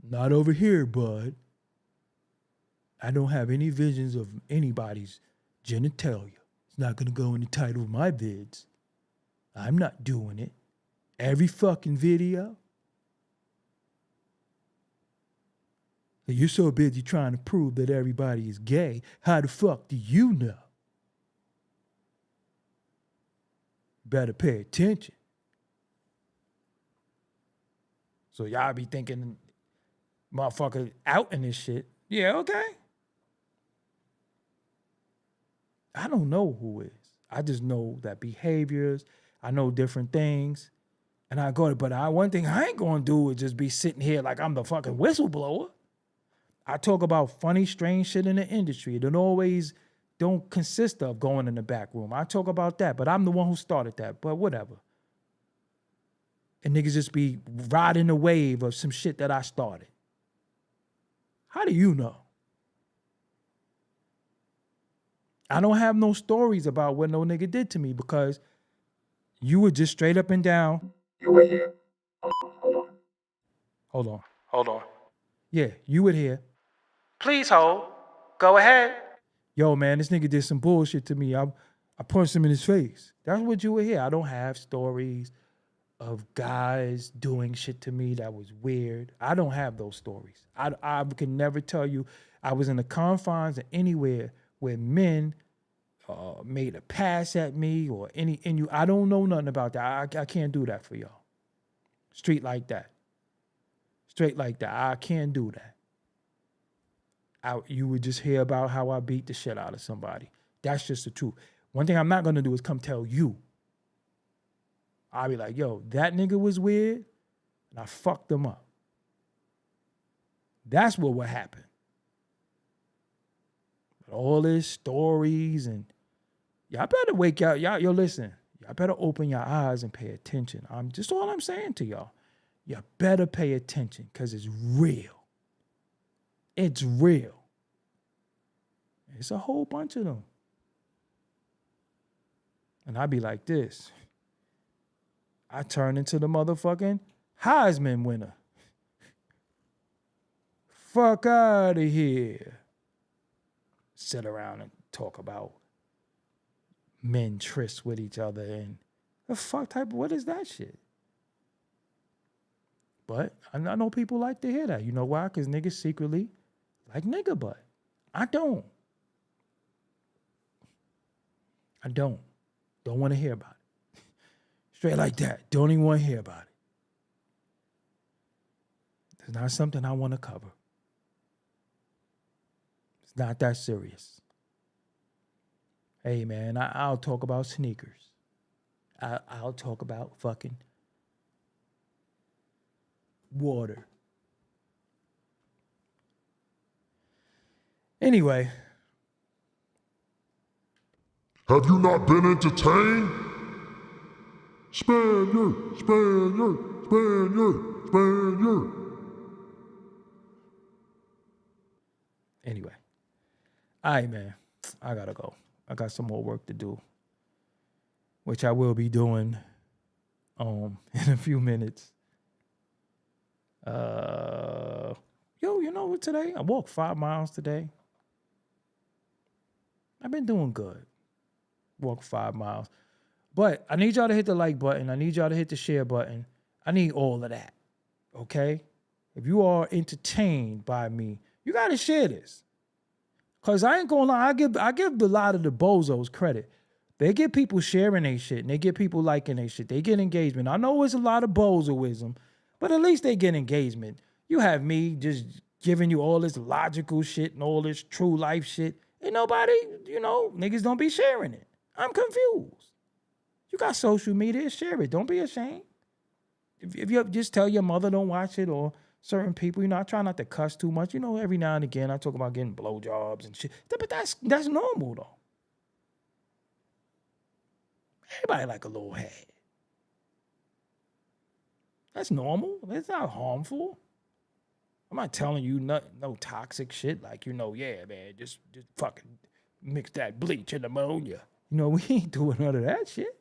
Not over here, bud. I don't have any visions of anybody's genitalia. It's not going to go in the title of my vids. I'm not doing it. Every fucking video. You're so busy trying to prove that everybody is gay. How the fuck do you know? Better pay attention. So y'all be thinking, motherfucker out in this shit. Yeah, okay. I don't know who is. I just know that behaviors. I know different things. And I go to, but one thing I ain't gonna do is just be sitting here like I'm the fucking whistleblower. I talk about funny, strange shit in the industry. It don't consist of going in the back room. I talk about that, but I'm the one who started that. But whatever. And niggas just be riding the wave of some shit that I started. How do you know? I don't have no stories about what no nigga did to me because you were just straight up and down.
You were here.
Hold on.
Hold on.
Yeah, you would hear.
Please hold. Go ahead.
Yo, man, this nigga did some bullshit to me. I punched him in his face. That's what you would hear. I don't have stories of guys doing shit to me that was weird. I don't have those stories. I can never tell you I was in the confines of anywhere where men made a pass at me or I don't know nothing about that. I can't do that for y'all. Straight like that. I can't do that. You would just hear about how I beat the shit out of somebody. That's just the truth. One thing I'm not going to do is come tell you. I'll be like, yo, that nigga was weird, and I fucked him up. That's what would happen. But all these stories and y'all better wake out. Yo, listen. Y'all better open your eyes and pay attention. All I'm saying to y'all. You better pay attention because it's real. It's real. It's a whole bunch of them. And I be like this. I turn into the motherfucking Heisman winner. Fuck out of here. Sit around and talk about men tryst with each other and the fuck type, what is that shit? But I know people like to hear that. You know why? Because niggas secretly like nigga butt. I don't. Don't want to hear about it. Straight like that. Don't even want to hear about it. It's not something I want to cover. It's not that serious. Hey, man, I'll talk about sneakers. I'll talk about fucking water. Anyway.
Have you not been entertained? Spaniard.
Anyway. All right, man. I gotta go. I got some more work to do, which I will be doing in a few minutes. You know what, today? I walked 5 miles today. I've been doing good. Walk 5 miles. But I need y'all to hit the like button. I need y'all to hit the share button. I need all of that. Okay? If you are entertained by me, you got to share this. Because I ain't going to lie, I give a lot of the bozos credit. They get people sharing their shit, and they get people liking their shit. They get engagement. I know it's a lot of bozoism, but at least they get engagement. You have me just giving you all this logical shit and all this true life shit. Ain't nobody, niggas don't be sharing it. I'm confused. You got social media, share it. Don't be ashamed. If you just tell your mother don't watch it or certain people, I try not to cuss too much. Every now and again I talk about getting blowjobs and shit. But that's normal though. Everybody like a little head. That's normal. It's not harmful. I'm not telling you no toxic shit like, yeah, man, just fucking mix that bleach and ammonia. We ain't doing none of that shit.